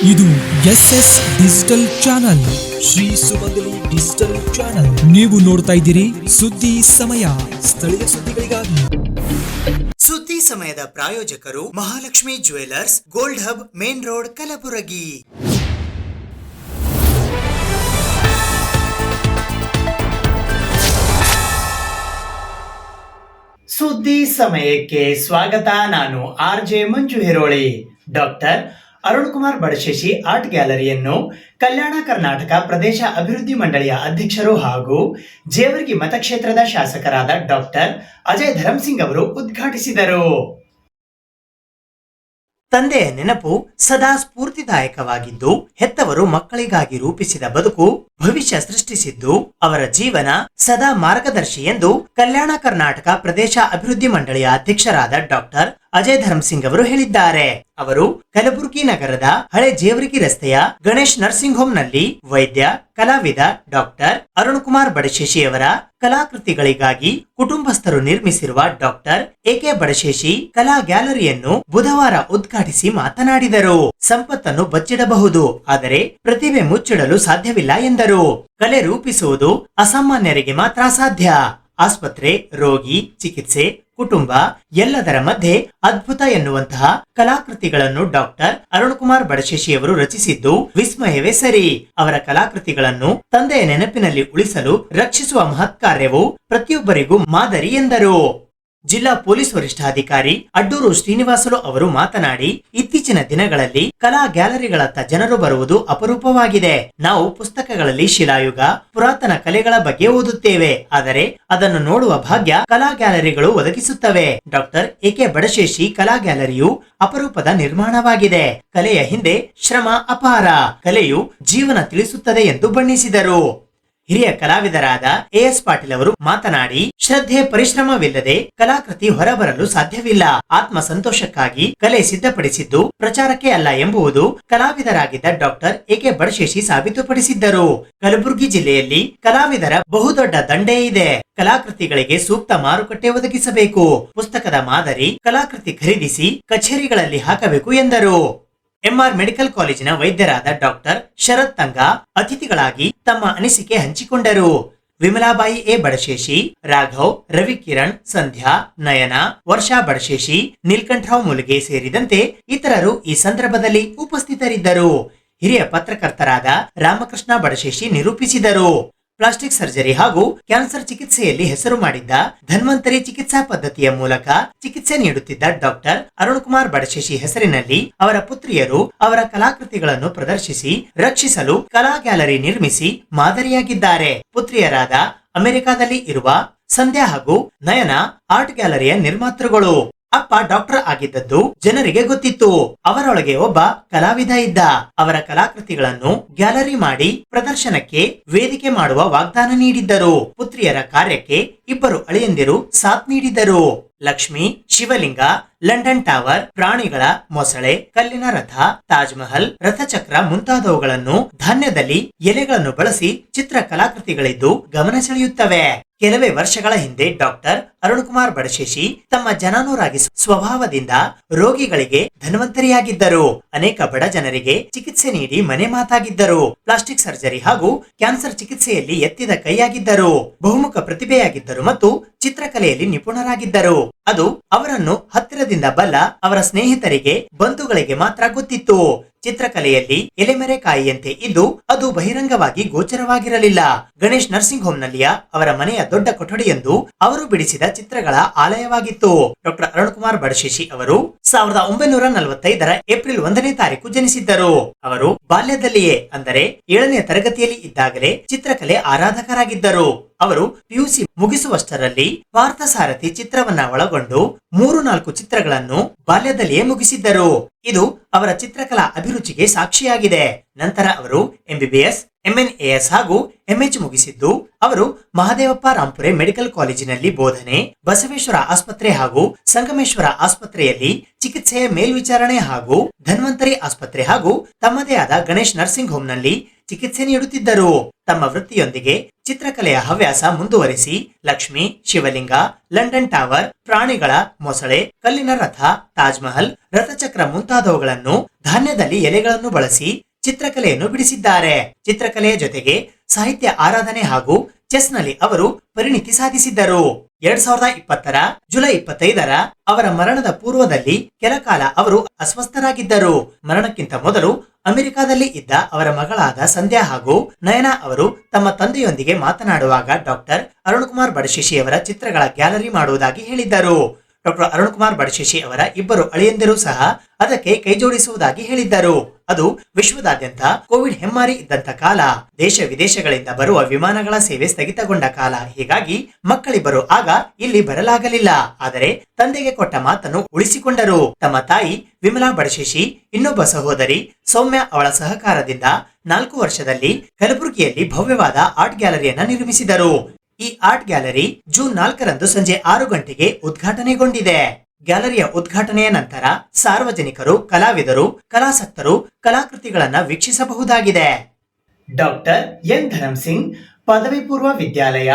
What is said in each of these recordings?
ಇದು SS digital channel, Shri ಸುಮಂಗಲಿ digital channel. ನೀವು ನೋಡ್ತಾ ಇದ್ದೀರಿ ಸುದ್ದಿ ಸಮಯ, ಸ್ಥಳೀಯ ಸುದ್ದಿಗಳಿಗಾಗಿ. ಸುದ್ದಿ ಸಮಯದ ಪ್ರಾಯೋಜಕರು Mahalakshmi jewellers, gold hub, main road, Kalaburagi. ಸುದ್ದಿ ಸಮಯಕ್ಕೆ ಸ್ವಾಗತ. ನಾನು RJ ಮಂಜು ಹಿರೋಳಿ. ಡಾಕ್ಟರ್ ಅರುಣ್ ಕುಮಾರ್ ಬಡಶೇಷಿ ಆರ್ಟ್ ಗ್ಯಾಲರಿಯನ್ನು ಕಲ್ಯಾಣ ಕರ್ನಾಟಕ ಪ್ರದೇಶ ಅಭಿವೃದ್ಧಿ ಮಂಡಳಿಯ ಅಧ್ಯಕ್ಷರು ಹಾಗೂ ಜೇವರ್ಗಿ ಮತಕ್ಷೇತ್ರದ ಶಾಸಕರಾದ ಡಾಕ್ಟರ್ ಅಜಯ್ ಧರ್ಮಸಿಂಗ್ ಅವರು ಉದ್ಘಾಟಿಸಿದರು. ತಂದೆಯ ನೆನಪು ಸದಾ ಸ್ಫೂರ್ತಿದಾಯಕವಾಗಿದ್ದು, ಹೆತ್ತವರು ಮಕ್ಕಳಿಗಾಗಿ ರೂಪಿಸಿದ ಬದುಕು ಭವಿಷ್ಯ ಸೃಷ್ಟಿಸಿದ್ದು ಅವರ ಜೀವನ ಸದಾ ಮಾರ್ಗದರ್ಶಿ ಎಂದು ಕಲ್ಯಾಣ ಕರ್ನಾಟಕ ಪ್ರದೇಶ ಅಭಿವೃದ್ಧಿ ಮಂಡಳಿಯ ಅಧ್ಯಕ್ಷರಾದ ಡಾಕ್ಟರ್ ಅಜಯ್ ಧರ್ಮಸಿಂಗ್ ಅವರು ಹೇಳಿದ್ದಾರೆ. ಅವರು ಕಲಬುರಗಿ ನಗರದ ಹಳೆ ಜೇವರ್ಗಿ ರಸ್ತೆಯ ಗಣೇಶ್ ನರ್ಸಿಂಗ್ ಹೋಮ್ ನಲ್ಲಿ ವೈದ್ಯ, ಕಲಾವಿದ ಡಾಕ್ಟರ್ ಅರುಣ್ ಕುಮಾರ್ ಬಡಶೇಷಿ ಅವರ ಕಲಾಕೃತಿಗಳಿಗಾಗಿ ಕುಟುಂಬಸ್ಥರು ನಿರ್ಮಿಸಿರುವ ಡಾಕ್ಟರ್ AK ಬಡಶೇಷಿ ಕಲಾ ಗ್ಯಾಲರಿಯನ್ನು ಬುಧವಾರ ಉದ್ಘಾಟಿಸಿ ಮಾತನಾಡಿದರು. ಸಂಪತ್ತನ್ನು ಬಚ್ಚಿಡಬಹುದು, ಆದರೆ ಪ್ರತಿಭೆ ಮುಚ್ಚಿಡಲು ಸಾಧ್ಯವಿಲ್ಲ ಎಂದರು. ಕಲೆ ರೂಪಿಸುವುದು ಅಸಾಮಾನ್ಯರಿಗೆ ಮಾತ್ರ ಸಾಧ್ಯ. ಆಸ್ಪತ್ರೆ, ರೋಗಿ, ಚಿಕಿತ್ಸೆ, ಕುಟುಂಬ ಎಲ್ಲದರ ಮಧ್ಯೆ ಅದ್ಭುತ ಎನ್ನುವಂತಹ ಕಲಾಕೃತಿಗಳನ್ನು ಡಾಕ್ಟರ್ ಅರುಣ್ ಕುಮಾರ್ ಬಡಶೇಷಿ ಅವರು ರಚಿಸಿದ್ದು ವಿಸ್ಮಯವೇ ಸರಿ. ಅವರ ಕಲಾಕೃತಿಗಳನ್ನು ತಂದೆಯ ನೆನಪಿನಲ್ಲಿ ಉಳಿಸಲು ರಕ್ಷಿಸುವ ಮಹತ್ ಕಾರ್ಯವು ಪ್ರತಿಯೊಬ್ಬರಿಗೂ ಮಾದರಿ ಎಂದರು. ಜಿಲ್ಲಾ ಪೊಲೀಸ್ ವರಿಷ್ಠಾಧಿಕಾರಿ ಅಡ್ಡೂರು ಶ್ರೀನಿವಾಸಲು ಅವರು ಮಾತನಾಡಿ, ಇತ್ತೀಚಿನ ದಿನಗಳಲ್ಲಿ ಕಲಾ ಗ್ಯಾಲರಿಗಳತ್ತ ಜನರು ಬರುವುದು ಅಪರೂಪವಾಗಿದೆ. ನಾವು ಪುಸ್ತಕಗಳಲ್ಲಿ ಶಿಲಾಯುಗ, ಪುರಾತನ ಕಲೆಗಳ ಬಗ್ಗೆ ಓದುತ್ತೇವೆ, ಆದರೆ ಅದನ್ನು ನೋಡುವ ಭಾಗ್ಯ ಕಲಾ ಗ್ಯಾಲರಿಗಳು ಒದಗಿಸುತ್ತವೆ. ಡಾಕ್ಟರ್ AK ಬಡಶೇಷಿ ಕಲಾ ಗ್ಯಾಲರಿಯು ಅಪರೂಪದ ನಿರ್ಮಾಣವಾಗಿದೆ. ಕಲೆಯ ಹಿಂದೆ ಶ್ರಮ ಅಪಾರ, ಕಲೆಯು ಜೀವನ ತಿಳಿಸುತ್ತದೆ ಎಂದು ಬಣ್ಣಿಸಿದರು. ಹಿರಿಯ ಕಲಾವಿದರಾದ AS ಪಾಟೀಲ್ ಅವರು ಮಾತನಾಡಿ, ಶ್ರದ್ಧೆ ಪರಿಶ್ರಮವಿಲ್ಲದೆ ಕಲಾಕೃತಿ ಹೊರಬರಲು ಸಾಧ್ಯವಿಲ್ಲ. ಆತ್ಮ ಸಂತೋಷಕ್ಕಾಗಿ ಕಲೆ ಸಿದ್ಧಪಡಿಸಿದ್ದು ಪ್ರಚಾರಕ್ಕೆ ಅಲ್ಲ ಎಂಬುದು ಕಲಾವಿದರಾಗಿದ್ದ ಡಾಕ್ಟರ್ AK ಬಡಶೇಷಿ ಸಾಬೀತುಪಡಿಸಿದ್ದರು. ಕಲಬುರಗಿ ಜಿಲ್ಲೆಯಲ್ಲಿ ಕಲಾವಿದರ ಬಹುದೊಡ್ಡ ದಂಡೇ ಇದೆ. ಕಲಾಕೃತಿಗಳಿಗೆ ಸೂಕ್ತ ಮಾರುಕಟ್ಟೆ ಒದಗಿಸಬೇಕು. ಪುಸ್ತಕದ ಮಾದರಿ ಕಲಾಕೃತಿ ಖರೀದಿಸಿ ಕಚೇರಿಗಳಲ್ಲಿ ಹಾಕಬೇಕು ಎಂದರು. MR ಮೆಡಿಕಲ್ ಕಾಲೇಜಿನ ವೈದ್ಯರಾದ ಡಾಕ್ಟರ್ ಶರತ್ ತಂಗಾ ಅತಿಥಿಗಳಾಗಿ ತಮ್ಮ ಅನಿಸಿಕೆ ಹಂಚಿಕೊಂಡರು. ವಿಮಲಾಬಾಯಿ A ಬಡಶೇಷಿ, ರಾಘವ್, ರವಿಕಿರಣ್, ಸಂಧ್ಯಾ, ನಯನ, ವರ್ಷಾ ಬಡಶೇಷಿ, ನೀಲ್ಕಂಠರಾವ್ ಮುಲುಗೆ ಸೇರಿದಂತೆ ಇತರರು ಈ ಸಂದರ್ಭದಲ್ಲಿ ಉಪಸ್ಥಿತರಿದ್ದರು. ಹಿರಿಯ ಪತ್ರಕರ್ತರಾದ ರಾಮಕೃಷ್ಣ ಬಡಶೇಷಿ ನಿರೂಪಿಸಿದರು. ಪ್ಲಾಸ್ಟಿಕ್ ಸರ್ಜರಿ ಹಾಗೂ ಕ್ಯಾನ್ಸರ್ ಚಿಕಿತ್ಸೆಯಲ್ಲಿ ಹೆಸರು ಮಾಡಿದ್ದ ಧನ್ವಂತರಿ ಚಿಕಿತ್ಸಾ ಪದ್ಧತಿಯ ಮೂಲಕ ಚಿಕಿತ್ಸೆ ನೀಡುತ್ತಿದ್ದ ಡಾಕ್ಟರ್ ಅರುಣ್ ಕುಮಾರ್ ಬಡಶೇಷಿ ಹೆಸರಿನಲ್ಲಿ ಅವರ ಪುತ್ರಿಯರು ಅವರ ಕಲಾಕೃತಿಗಳನ್ನು ಪ್ರದರ್ಶಿಸಿ ರಕ್ಷಿಸಲು ಕಲಾ ಗ್ಯಾಲರಿ ನಿರ್ಮಿಸಿ ಮಾದರಿಯಾಗಿದ್ದಾರೆ. ಪುತ್ರಿಯರಾದ ಅಮೆರಿಕಾದಲ್ಲಿ ಇರುವ ಸಂಧ್ಯಾ ಹಾಗೂ ನಯನ ಆರ್ಟ್ ಗ್ಯಾಲರಿಯ ನಿರ್ಮಾತೃಗಳು. ಅಪ್ಪ ಡಾಕ್ಟರ್ ಆಗಿದ್ದದ್ದು ಜನರಿಗೆ ಗೊತ್ತಿತ್ತು. ಅವರೊಳಗೆ ಒಬ್ಬ ಕಲಾವಿದ ಇದ್ದ. ಅವರ ಕಲಾಕೃತಿಗಳನ್ನು ಗ್ಯಾಲರಿ ಮಾಡಿ ಪ್ರದರ್ಶನಕ್ಕೆ ವೇದಿಕೆ ಮಾಡುವ ವಾಗ್ದಾನ ನೀಡಿದ್ದರು. ಪುತ್ರಿಯರ ಕಾರ್ಯಕ್ಕೆ ಇಬ್ಬರು ಅಳಿಯಂದಿರು ಸಾಥ್ ನೀಡಿದ್ದರು. ಲಕ್ಷ್ಮಿ, ಶಿವಲಿಂಗ, ಲಂಡನ್ ಟವರ್, ಪ್ರಾಣಿಗಳ ಮೊಸಳೆ, ಕಲ್ಲಿನ ರಥ, ತಾಜ್ ಮಹಲ್, ರಥಚಕ್ರ ಮುಂತಾದವುಗಳನ್ನು ಧಾನ್ಯದಲ್ಲಿ ಎಲೆಗಳನ್ನು ಬಳಸಿ ಚಿತ್ರ ಕಲಾಕೃತಿಗಳಿದ್ದು ಗಮನ ಸೆಳೆಯುತ್ತವೆ. ಕೆಲವೇ ವರ್ಷಗಳ ಹಿಂದೆ ಡಾಕ್ಟರ್ ಅರುಣ್ ಕುಮಾರ್ ಬಡಶೇಷಿ ತಮ್ಮ ಜನಾನುರಾಗಿ ಸ್ವಭಾವದಿಂದ ರೋಗಿಗಳಿಗೆ ಧನ್ವಂತರಿಯಾಗಿದ್ದರು. ಅನೇಕ ಬಡ ಜನರಿಗೆ ಚಿಕಿತ್ಸೆ ನೀಡಿ ಮನೆ ಮಾತಾಗಿದ್ದರು. ಪ್ಲಾಸ್ಟಿಕ್ ಸರ್ಜರಿ ಹಾಗೂ ಕ್ಯಾನ್ಸರ್ ಚಿಕಿತ್ಸೆಯಲ್ಲಿ ಎತ್ತಿದ ಕೈಯಾಗಿದ್ದರು. ಬಹುಮುಖ ಪ್ರತಿಭೆಯಾಗಿದ್ದರು ಮತ್ತು ಚಿತ್ರಕಲೆಯಲ್ಲಿ ನಿಪುಣರಾಗಿದ್ದರು. ಅದು ಅವರನ್ನು ಹತ್ತಿರದಿಂದ ಬಲ್ಲ ಅವರ ಸ್ನೇಹಿತರಿಗೆ, ಬಂಧುಗಳಿಗೆ ಮಾತ್ರ ಗೊತ್ತಿತ್ತು. ಚಿತ್ರಕಲೆಯಲ್ಲಿ ಎಲೆಮೆರೆಕಾಯಿಯಂತೆ ಇದ್ದು ಅದು ಬಹಿರಂಗವಾಗಿ ಗೋಚರವಾಗಿರಲಿಲ್ಲ. ಗಣೇಶ್ ನರ್ಸಿಂಗ್ ಹೋಮ್ ನಲ್ಲಿಯ ಅವರ ಮನೆಯ ದೊಡ್ಡ ಕೊಠಡಿಯೊಂದು ಅವರು ಬಿಡಿಸಿದ ಚಿತ್ರಗಳ ಆಲಯವಾಗಿತ್ತು. ಡಾಕ್ಟರ್ ಅರುಣ್ ಕುಮಾರ್ ಬಡಶೇಷಿ ಅವರು 1945ರ ಏಪ್ರಿಲ್ 1ನೇ ತಾರೀಕು ಜನಿಸಿದ್ದರು. ಅವರು ಬಾಲ್ಯದಲ್ಲಿಯೇ ಅಂದರೆ 7ನೇ ತರಗತಿಯಲ್ಲಿ ಇದ್ದಾಗಲೇ ಚಿತ್ರಕಲೆ ಆರಾಧಕರಾಗಿದ್ದರು. ಅವರು PUC ಮುಗಿಸುವಷ್ಟರಲ್ಲಿ ಪಾರ್ಥಸಾರಥಿ ಚಿತ್ರವನ್ನ ಒಳಗೊಂಡು 3-4 ಚಿತ್ರಗಳನ್ನು ಬಾಲ್ಯದಲ್ಲಿಯೇ ಮುಗಿಸಿದ್ದರು. ಇದು ಅವರ ಚಿತ್ರಕಲಾ ಅಭಿರುಚಿಗೆ ಸಾಕ್ಷಿಯಾಗಿದೆ. ನಂತರ ಅವರು MBBS, MNAS ಹಾಗೂ MH ಮುಗಿಸಿದ್ದು ಅವರು ಮಹದೇವಪ್ಪ ರಾಂಪುರೆ ಮೆಡಿಕಲ್ ಕಾಲೇಜಿನಲ್ಲಿ ಬೋಧನೆ, ಬಸವೇಶ್ವರ ಆಸ್ಪತ್ರೆ ಹಾಗೂ ಸಂಗಮೇಶ್ವರ ಆಸ್ಪತ್ರೆಯಲ್ಲಿ ಚಿಕಿತ್ಸೆಯ ಮೇಲ್ವಿಚಾರಣೆ ಹಾಗೂ ಧನ್ವಂತರಿ ಆಸ್ಪತ್ರೆ ಹಾಗೂ ತಮ್ಮದೇ ಆದ ಗಣೇಶ್ ನರ್ಸಿಂಗ್ ಹೋಮ್ ನಲ್ಲಿ ಚಿಕಿತ್ಸೆ ನೀಡುತ್ತಿದ್ದರು. ತಮ್ಮ ವೃತ್ತಿಯೊಂದಿಗೆ ಚಿತ್ರಕಲೆಯ ಹವ್ಯಾಸ ಮುಂದುವರಿಸಿ ಲಕ್ಷ್ಮಿ, ಶಿವಲಿಂಗ, ಲಂಡನ್ ಟವರ್, ಪ್ರಾಣಿಗಳ ಮೊಸಳೆ, ಕಲ್ಲಿನ ರಥ, ತಾಜ್ ಮಹಲ್, ರಥಚಕ್ರ ಮುಂತಾದವುಗಳನ್ನು ಧಾನ್ಯದಲ್ಲಿ ಎಲೆಗಳನ್ನು ಬಳಸಿ ಚಿತ್ರಕಲೆಯನ್ನು ಬಿಡಿಸಿದ್ದಾರೆ. ಚಿತ್ರಕಲೆಯ ಜೊತೆಗೆ ಸಾಹಿತ್ಯ ಆರಾಧನೆ ಹಾಗೂ ಚೆಸ್ನಲ್ಲಿ ಅವರು ಪರಿಣಿತಿ ಸಾಧಿಸಿದ್ದರು. 2020 ಜುಲೈ 25 ಅವರ ಮರಣದ ಪೂರ್ವದಲ್ಲಿ ಕೆಲಕಾಲ ಅವರು ಅಸ್ವಸ್ಥರಾಗಿದ್ದರು. ಮರಣಕ್ಕಿಂತ ಮೊದಲು ಅಮೆರಿಕಾದಲ್ಲಿ ಇದ್ದ ಅವರ ಮಗಳಾದ ಸಂಧ್ಯಾ ಹಾಗೂ ನಯನಾ ಅವರು ತಮ್ಮ ತಂದೆಯೊಂದಿಗೆ ಮಾತನಾಡುವಾಗ ಡಾಕ್ಟರ್ ಅರುಣಕುಮಾರ್ ಬಡಶೇಷಿ ಅವರ ಚಿತ್ರಗಳ ಗ್ಯಾಲರಿ ಮಾಡುವುದಾಗಿ ಹೇಳಿದ್ದರು. ಡಾಕ್ಟರ್ ಅರುಣಕುಮಾರ್ ಬಡಶೇಷಿ ಅವರ ಇಬ್ಬರು ಅಳಿಯಂದಿರು ಸಹ ಅದಕ್ಕೆ ಕೈಜೋಡಿಸುವುದಾಗಿ ಹೇಳಿದ್ದರು. ಅದು ವಿಶ್ವದಾದ್ಯಂತ ಕೋವಿಡ್ ಹೆಮ್ಮಾರಿ ಇದ್ದಂತ ಕಾಲ. ದೇಶ ವಿದೇಶಗಳಿಂದ ಬರುವ ವಿಮಾನಗಳ ಸೇವೆ ಸ್ಥಗಿತಗೊಂಡ ಕಾಲ. ಹೀಗಾಗಿ ಮಕ್ಕಳಿಬ್ಬರು ಆಗ ಇಲ್ಲಿ ಬರಲಾಗಲಿಲ್ಲ. ಆದರೆ ತಂದೆಗೆ ಕೊಟ್ಟ ಮಾತನ್ನು ಉಳಿಸಿಕೊಂಡರು. ತಮ್ಮ ತಾಯಿ ವಿಮಲಾ ಬಡಶೇಷಿ, ಇನ್ನೊಬ್ಬ ಸಹೋದರಿ ಸೌಮ್ಯ ಅವಳ ಸಹಕಾರದಿಂದ 4 ವರ್ಷದಲ್ಲಿ ಕಲಬುರಗಿಯಲ್ಲಿ ಭವ್ಯವಾದ ಆರ್ಟ್ ಗ್ಯಾಲರಿಯನ್ನ ನಿರ್ಮಿಸಿದರು. ಈ ಆರ್ಟ್ ಗ್ಯಾಲರಿ ಜೂನ್ 4 ಸಂಜೆ 6 ಗಂಟೆಗೆ ಉದ್ಘಾಟನೆಗೊಂಡಿದೆ. ಗ್ಯಾಲರಿಯ ಉದ್ಘಾಟನೆಯ ನಂತರ ಸಾರ್ವಜನಿಕರು, ಕಲಾವಿದರು, ಕಲಾಸಕ್ತರು ಕಲಾಕೃತಿಗಳನ್ನ ವೀಕ್ಷಿಸಬಹುದಾಗಿದೆ. ಡಾಕ್ಟರ್ ಎನ್ ಧರಮ್ ಸಿಂಗ್ ಪದವಿ ಪೂರ್ವ ವಿದ್ಯಾಲಯ,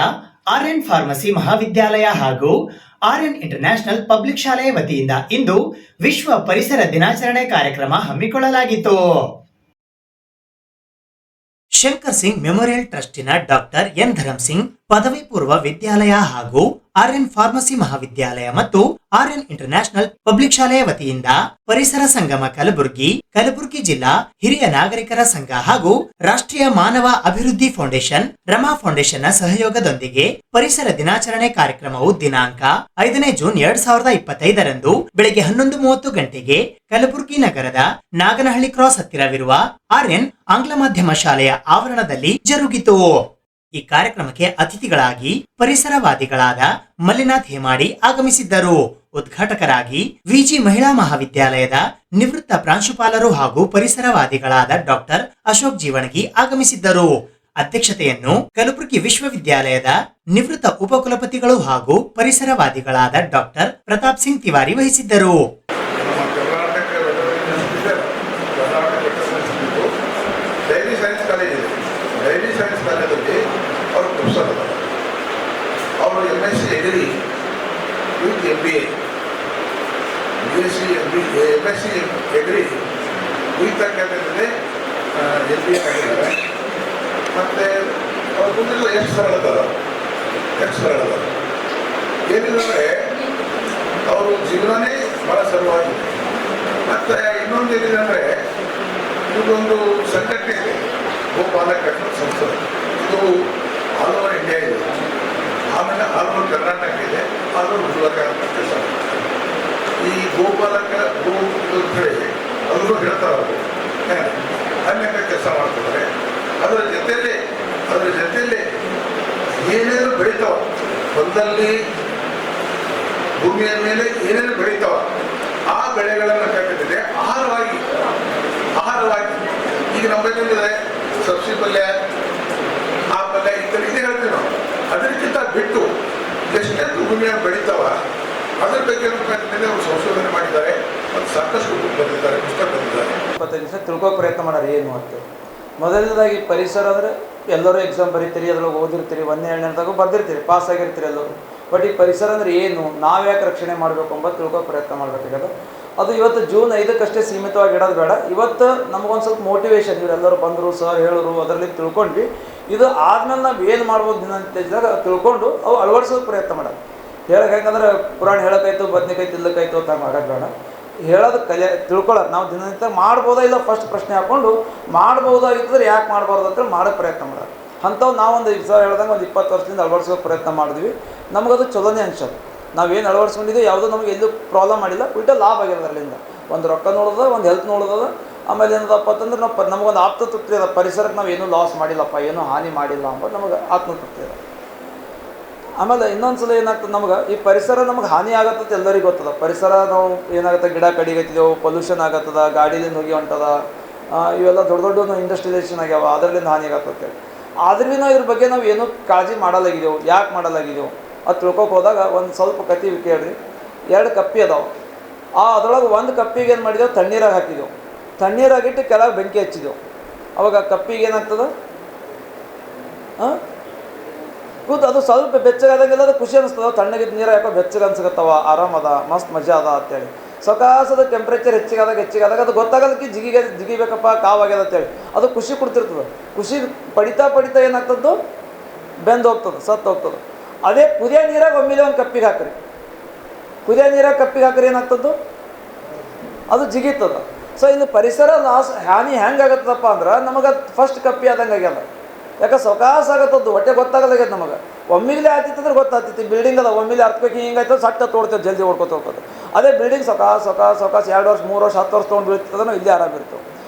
ಆರ್ಯನ್ ಫಾರ್ಮಸಿ ಮಹಾವಿದ್ಯಾಲಯ ಹಾಗೂ ಆರ್ಯನ್ ಇಂಟರ್ನ್ಯಾಷನಲ್ ಪಬ್ಲಿಕ್ ಶಾಲೆಯ ವತಿಯಿಂದ ಇಂದು ವಿಶ್ವ ಪರಿಸರ ದಿನಾಚರಣೆ ಕಾರ್ಯಕ್ರಮ ಹಮ್ಮಿಕೊಳ್ಳಲಾಗಿತ್ತು. ಶಂಕರ್ ಸಿಂಗ್ ಮೆಮೋರಿಯಲ್ ಟ್ರಸ್ಟಿನ ಡಾಕ್ಟರ್ ಎನ್ ಧರಮ್ ಸಿಂಗ್ ಪದವಿ ಪೂರ್ವ ವಿದ್ಯಾಲಯ ಹಾಗೂ ಆರ್ಯನ್ ಫಾರ್ಮಸಿ ಮಹಾವಿದ್ಯಾಲಯ ಮತ್ತು ಆರ್ಯನ್ ಇಂಟರ್ನ್ಯಾಷನಲ್ ಪಬ್ಲಿಕ್ ಶಾಲೆಯ ವತಿಯಿಂದ ಪರಿಸರ ಸಂಗಮ ಕಲಬುರಗಿ, ಕಲಬುರಗಿ ಜಿಲ್ಲಾ ಹಿರಿಯ ನಾಗರಿಕರ ಸಂಘ ಹಾಗೂ ರಾಷ್ಟ್ರೀಯ ಮಾನವ ಅಭಿವೃದ್ಧಿ ಫೌಂಡೇಶನ್, ರಮಾ ಫೌಂಡೇಶನ್ ನ ಸಹಯೋಗದೊಂದಿಗೆ ಪರಿಸರ ದಿನಾಚರಣೆ ಕಾರ್ಯಕ್ರಮವು ದಿನಾಂಕ 5ನೇ ಜೂನ್ 2025 ಬೆಳಗ್ಗೆ 11:30 ಗಂಟೆಗೆ ಕಲಬುರಗಿ ನಗರದ ನಾಗನಹಳ್ಳಿ ಕ್ರಾಸ್ ಹತ್ತಿರವಿರುವ ಆರ್ಯನ್ ಆಂಗ್ಲ ಮಾಧ್ಯಮ ಶಾಲೆಯ ಆವರಣದಲ್ಲಿ ಜರುಗಿತು. ಈ ಕಾರ್ಯಕ್ರಮಕ್ಕೆ ಅತಿಥಿಗಳಾಗಿ ಪರಿಸರವಾದಿಗಳಾದ ಮಲ್ಲಿನಾಥ್ ಹೇಮಾಡಿ ಆಗಮಿಸಿದ್ದರು. ಉದ್ಘಾಟಕರಾಗಿ ವಿಜಿ ಮಹಿಳಾ ಮಹಾವಿದ್ಯಾಲಯದ ನಿವೃತ್ತ ಪ್ರಾಂಶುಪಾಲರು ಹಾಗೂ ಪರಿಸರವಾದಿಗಳಾದ ಡಾಕ್ಟರ್ ಅಶೋಕ್ ಜೀವಣಗಿ ಆಗಮಿಸಿದ್ದರು. ಅಧ್ಯಕ್ಷತೆಯನ್ನು ಕಲಬುರಗಿ ವಿಶ್ವವಿದ್ಯಾಲಯದ ನಿವೃತ್ತ ಉಪಕುಲಪತಿಗಳು ಹಾಗೂ ಪರಿಸರವಾದಿಗಳಾದ ಡಾಕ್ಟರ್ ಪ್ರತಾಪ್ ಸಿಂಗ್ ತಿವಾರಿ ವಹಿಸಿದ್ದರು. ಡೈರಿ ಸೈನ್ಸ್ ಕಾಲೇಜಲ್ಲಿ ಅವರು ಪ್ರೊಫೆಸರ್ ಅದಾರ. ಅವರು MSc agri with MBA, BSc MSc agri with ಆಗಿದ್ದಾರೆ, MBA ಆಗಿದ್ದಾರೆ. ಮತ್ತು ಅವ್ರ ಮುಂದೆಲ್ಲ ಎಷ್ಟು ಸರಳ ಏನಿದ್ರೆ ಅವರು ಜೀವನನೇ ಭಾಳ ಸರಳವಾಗಿದೆ. ಮತ್ತು ಇನ್ನೊಂದು ಏನಿದೆ ಅಂದರೆ ಇದೊಂದು ಸಂಘಟನೆ ಇದೆ, ಗೋಪಾಲಕ ಸಂಸ್ಥೆ. ಇದು ಆಲ್ ಓವರ್ ಇಂಡಿಯಾ ಇದೆ, ಆಮೇಲೆ ಆಲ್ ಓವರ್ ಕರ್ನಾಟಕ ಇದೆ, ಆಲ್ ಓವರ್ ಗುಲ್ಬರ್ಗ ಕೆಲಸ. ಈ ಗೋಪಾಲಕ ಗೋ ಅಂತ ಹೇಳಿ ಅವರು ಹೇಳ್ತಾರೆ, ಅವರು ಅನೇಕ ಕೆಲಸ ಮಾಡ್ತಿದ್ದಾರೆ. ಅದರ ಜೊತೆಯಲ್ಲೇ ಏನೇನು ಬೆಳಿತಾವ, ಹೊಲದಲ್ಲಿ ಭೂಮಿಯ ಮೇಲೆ ಏನೇನು ಬೆಳಿತಾವ ಆ ಬೆಳೆಗಳನ್ನು ಕಟ್ಟಿದ್ರೆ ಆಹಾರವಾಗಿ ಈಗ ನಮ್ಮಲ್ಲಿದೆ ಸಬ್ಸಿ ಪಲ್ಯ, ಆ ಪಲ್ಯ ಇತರ ಇದೆ ಹೇಳ್ತೀವಿ ನಾವು. ಅದಕ್ಕಿಂತ ಬಿಟ್ಟು ಎಷ್ಟೆಷ್ಟು ಭೂಮಿಯನ್ನು ಬೆಳಿತಾವ ಅದ್ರ ಬಗ್ಗೆ ಅವರು ಸಂಶೋಧನೆ ಮಾಡಿದ್ದಾರೆ. ಮತ್ತು ಸಾಕಷ್ಟು ಬಂದಿದ್ದಾರೆ, ಪುಸ್ತಕ ಬಂದಿದ್ದಾರೆ. 25 ನಿಮಿಷ ತಿಳ್ಕೋ ಪ್ರಯತ್ನ ಮಾಡೋರು ಏನು ಅಂತ. ಮೊದಲನೇದಾಗಿ ಪರಿಸರ ಅಂದರೆ ಎಲ್ಲರೂ ಎಕ್ಸಾಮ್ ಬರೀತೀರಿ, ಅದ್ರೊಳಗೆ ಓದಿರ್ತೀರಿ, 1ನೇ 2ನೇದಾಗೂ ಬರ್ದಿರ್ತೀರಿ, ಪಾಸ್ ಆಗಿರ್ತೀರಿ ಎಲ್ಲರೂ. ಬಟ್ ಈ ಪರಿಸರ ಅಂದರೆ ಏನು, ನಾವು ಯಾಕೆ ರಕ್ಷಣೆ ಮಾಡಬೇಕು ಎಂಬ ತಿಳ್ಕೋ ಪ್ರಯತ್ನ ಮಾಡಬೇಕಾಗದ. ಅದು ಇವತ್ತು ಜೂನ್ 5 ಸೀಮಿತವಾಗಿ ಇಡೋದು ಬೇಡ. ಇವತ್ತು ನಮಗೊಂದು ಸ್ವಲ್ಪ ಮೋಟಿವೇಶನ್, ಇವರೆಲ್ಲರೂ ಬಂದರು, ಸರ್ ಹೇಳೋರು, ಅದರಲ್ಲಿ ತಿಳ್ಕೊಂಡ್ವಿ. ಇದು ಆದ್ಮೇಲೆ ನಾವು ಏನು ಮಾಡ್ಬೋದು ದಿನನಿತ್ಯದಾಗ ತಿಳ್ಕೊಂಡು ಅವು ಅಳವಡಿಸೋದು ಪ್ರಯತ್ನ ಮಾಡೋದು. ಹೇಳಕ್ಕೆ ಯಾಕಂದ್ರೆ ಪುರಾಣ ಹೇಳೋಕ್ಕಾಯ್ತು, ಬದ್ನಿಕಾಯಿ ತಿಲ್ಲಕ್ಕಾಯ್ತು ಅಂತ ಮಾಡೋದು ಬೇಡ. ಹೇಳೋದು ತಿಳ್ಕೊಳ್ಳೋದು ನಾವು ದಿನನಿತ್ಯ ಮಾಡ್ಬೋದಾ ಇಲ್ಲ ಫಸ್ಟ್ ಪ್ರಶ್ನೆ ಹಾಕ್ಕೊಂಡು ಮಾಡ್ಬೋದಾಗಿತ್ತಂದ್ರೆ ಯಾಕೆ ಮಾಡಬಾರ್ದು ಅಂತೇಳಿ ಮಾಡೋಕ್ಕೆ ಪ್ರಯತ್ನ ಮಾಡೋದು. ಅಂಥವು ನಾವೊಂದು ಸರ್ ಹೇಳ್ದಂಗೆ ಒಂದು 20 ವರ್ಷದಿಂದ ಅಳವಡಿಸೋಕೆ ಪ್ರಯತ್ನ ಮಾಡಿದ್ವಿ. ನಮಗದು ಚಲೋನೇ ಅನ್ಸೋದು. ನಾವೇನು ಅಳವಡಿಸ್ಕೊಂಡಿದ್ದೀವಿ ಯಾವುದೂ ನಮಗೆ ಎಲ್ಲೂ ಪ್ರಾಬ್ಲಮ್ ಮಾಡಿಲ್ಲ, ಉಲ್ಟಾ ಲಾಭ ಆಗಿದೆ ಅದರಿಂದ. ಒಂದು ರೊಕ್ಕ ನೋಡೋದು, ಒಂದು ಹೆಲ್ತ್ ನೋಡೋದು. ಆಮೇಲೆ ಏನದಪ್ಪ ಅಂತಂದ್ರೆ ನಮಗೊಂದು ಆತ್ಮತೃಪ್ತಿ ಅದ, ಪರಿಸರಕ್ಕೆ ನಾವು ಏನೂ ಲಾಸ್ ಮಾಡಿಲ್ಲಪ್ಪ, ಏನೂ ಹಾನಿ ಮಾಡಿಲ್ಲ ಅಂಬೋದು ನಮಗೆ ಆತ್ಮತೃಪ್ತಿ ಅದ. ಆಮೇಲೆ ಇನ್ನೊಂದು ಸಲ ಏನಾಗ್ತದೆ, ನಮ್ಗೆ ಈ ಪರಿಸರ ನಮ್ಗೆ ಹಾನಿ ಆಗತ್ತದ ಎಲ್ಲರಿಗೂ ಗೊತ್ತದ. ಪರಿಸರ ನಾವು ಏನಾಗುತ್ತೆ, ಗಿಡ ಕಡಿಗತ್ತಿದೆವು, ಪೊಲ್ಯೂಷನ್ ಆಗತ್ತದ, ಗಾಡಿಲಿಂದ ಹೋಗಿ ಹೊಂಟದ, ಇವೆಲ್ಲ ದೊಡ್ಡ ದೊಡ್ಡ ಇಂಡಸ್ಟ್ರಿಯಲೈಸೇಷನ್ ಆಗ್ಯಾವ, ಅದರಲ್ಲಿಂದ ಹಾನಿ ಆಗತ್ತಂತೇಳಿ. ಆದ್ರೂ ನಾವು ಇದ್ರ ಬಗ್ಗೆ ನಾವು ಏನೂ ಕಾಳಜಿ ಮಾಡಲಾಗಿದ್ದೆವು. ಯಾಕೆ ಮಾಡಲಾಗಿದ್ದೆವು ಅದು ತಿಳ್ಕೊಕ್ಕೆ ಹೋದಾಗ ಒಂದು ಸ್ವಲ್ಪ ಕತೆ ಕೇಳ್ರಿ. 2 ಕಪ್ಪಿ ಅದಾವೆ. ಅದರೊಳಗೆ ಒಂದು ಕಪ್ಪಿಗೆ ಏನು ಮಾಡಿದೆವು, ತಣ್ಣೀರಾಗಿ ಹಾಕಿದೆವು. ತಣ್ಣೀರಾಗಿಟ್ಟು ಕೆಳಗೆ ಬೆಂಕಿ ಹಚ್ಚಿದೆವು. ಅವಾಗ ಕಪ್ಪಿಗೆ ಏನಾಗ್ತದೆ ಹಾಂ ಕೂತು ಅದು ಸ್ವಲ್ಪ ಬೆಚ್ಚಗಾದಂಗೆಲ್ಲ ಅದು ಖುಷಿ ಅನಿಸ್ತದೆ. ತಣ್ಣಗಿದ್ದ ನೀರು ಯಾಕೋ ಬೆಚ್ಚಗೆ ಅನ್ಸಕತ್ತವ, ಆರಾಮದ, ಮಸ್ತ್ ಮಜಾ ಅದ ಅಂತೇಳಿ. ಸೊಕಾಸದ ಟೆಂಪ್ರೇಚರ್ ಹೆಚ್ಚಿಗಾದಾಗ ಅದು ಗೊತ್ತಾಗೋದಕ್ಕೆ ಜಿಗಿಬೇಕಪ್ಪ ಕಾವಾಗ್ಯದ ಅಂತೇಳಿ ಅದು ಖುಷಿ ಕೊಡ್ತಿರ್ತದೆ. ಖುಷಿ ಪಡಿತಾ ಏನಾಗ್ತದ್ದು ಬೆಂದು ಹೋಗ್ತದೆ, ಸತ್ತು ಹೋಗ್ತದೆ. ಅದೇ ಕುದಿಯೋ ನೀರಾಗ ಒಮ್ಮೆಲೆ ಒಂದು ಕಪ್ಪಿಗೆ ಹಾಕ್ರಿ, ಕುದಿಯೋ ನೀರಾಗ ಕಪ್ಪಿಗೆ ಹಾಕ್ರಿ ಏನಾಗ್ತದ್ದು ಅದು ಜಿಗಿತದ. ಸೊ ಇನ್ನು ಪರಿಸರ ಹಾನಿ ಹೆಂಗಾಗತ್ತದಪ್ಪ ಅಂದ್ರೆ ನಮಗೆ ಫಸ್ಟ್ ಕಪ್ಪಿ ಆದಂಗೆ ಆಗ್ಯದ. ಯಾಕೆ ಸೊಕಾಸ ಆಗತ್ತದ್ದು ಹೊಟ್ಟೆ ಗೊತ್ತಾಗಲಾಗ್ಯದ ನಮಗೆ. ಒಮ್ಮಿಗ್ಲೇ ಆಯ್ತಿತ್ತಂದ್ರೆ ಗೊತ್ತಾಗ್ತೈತಿ. ಬಿಲ್ಡಿಂಗ್ ಅದ ಒಮ್ಮಿಲೆ ಅರ್ಥಬೇಕು ಹಿಂಗಾಯ್ತು ಸಟ್ಟ ತೋಡ್ತೇವೆ, ಜಲ್ದಿ ಓಡ್ಕೊತ ಹೋಗ್ತದೆ. ಅದೇ ಬಿಲ್ಡಿಂಗ್ ಸೊಕಾಸ 2 ವರ್ಷ 3 ವರ್ಷ 10 ವರ್ಷ ತೊಗೊಂಡು ಬೀಳ್ತದೆ, ನಾವು ಇಲ್ಲೇ ಆರಾಮಿರ್ತೇವೆ.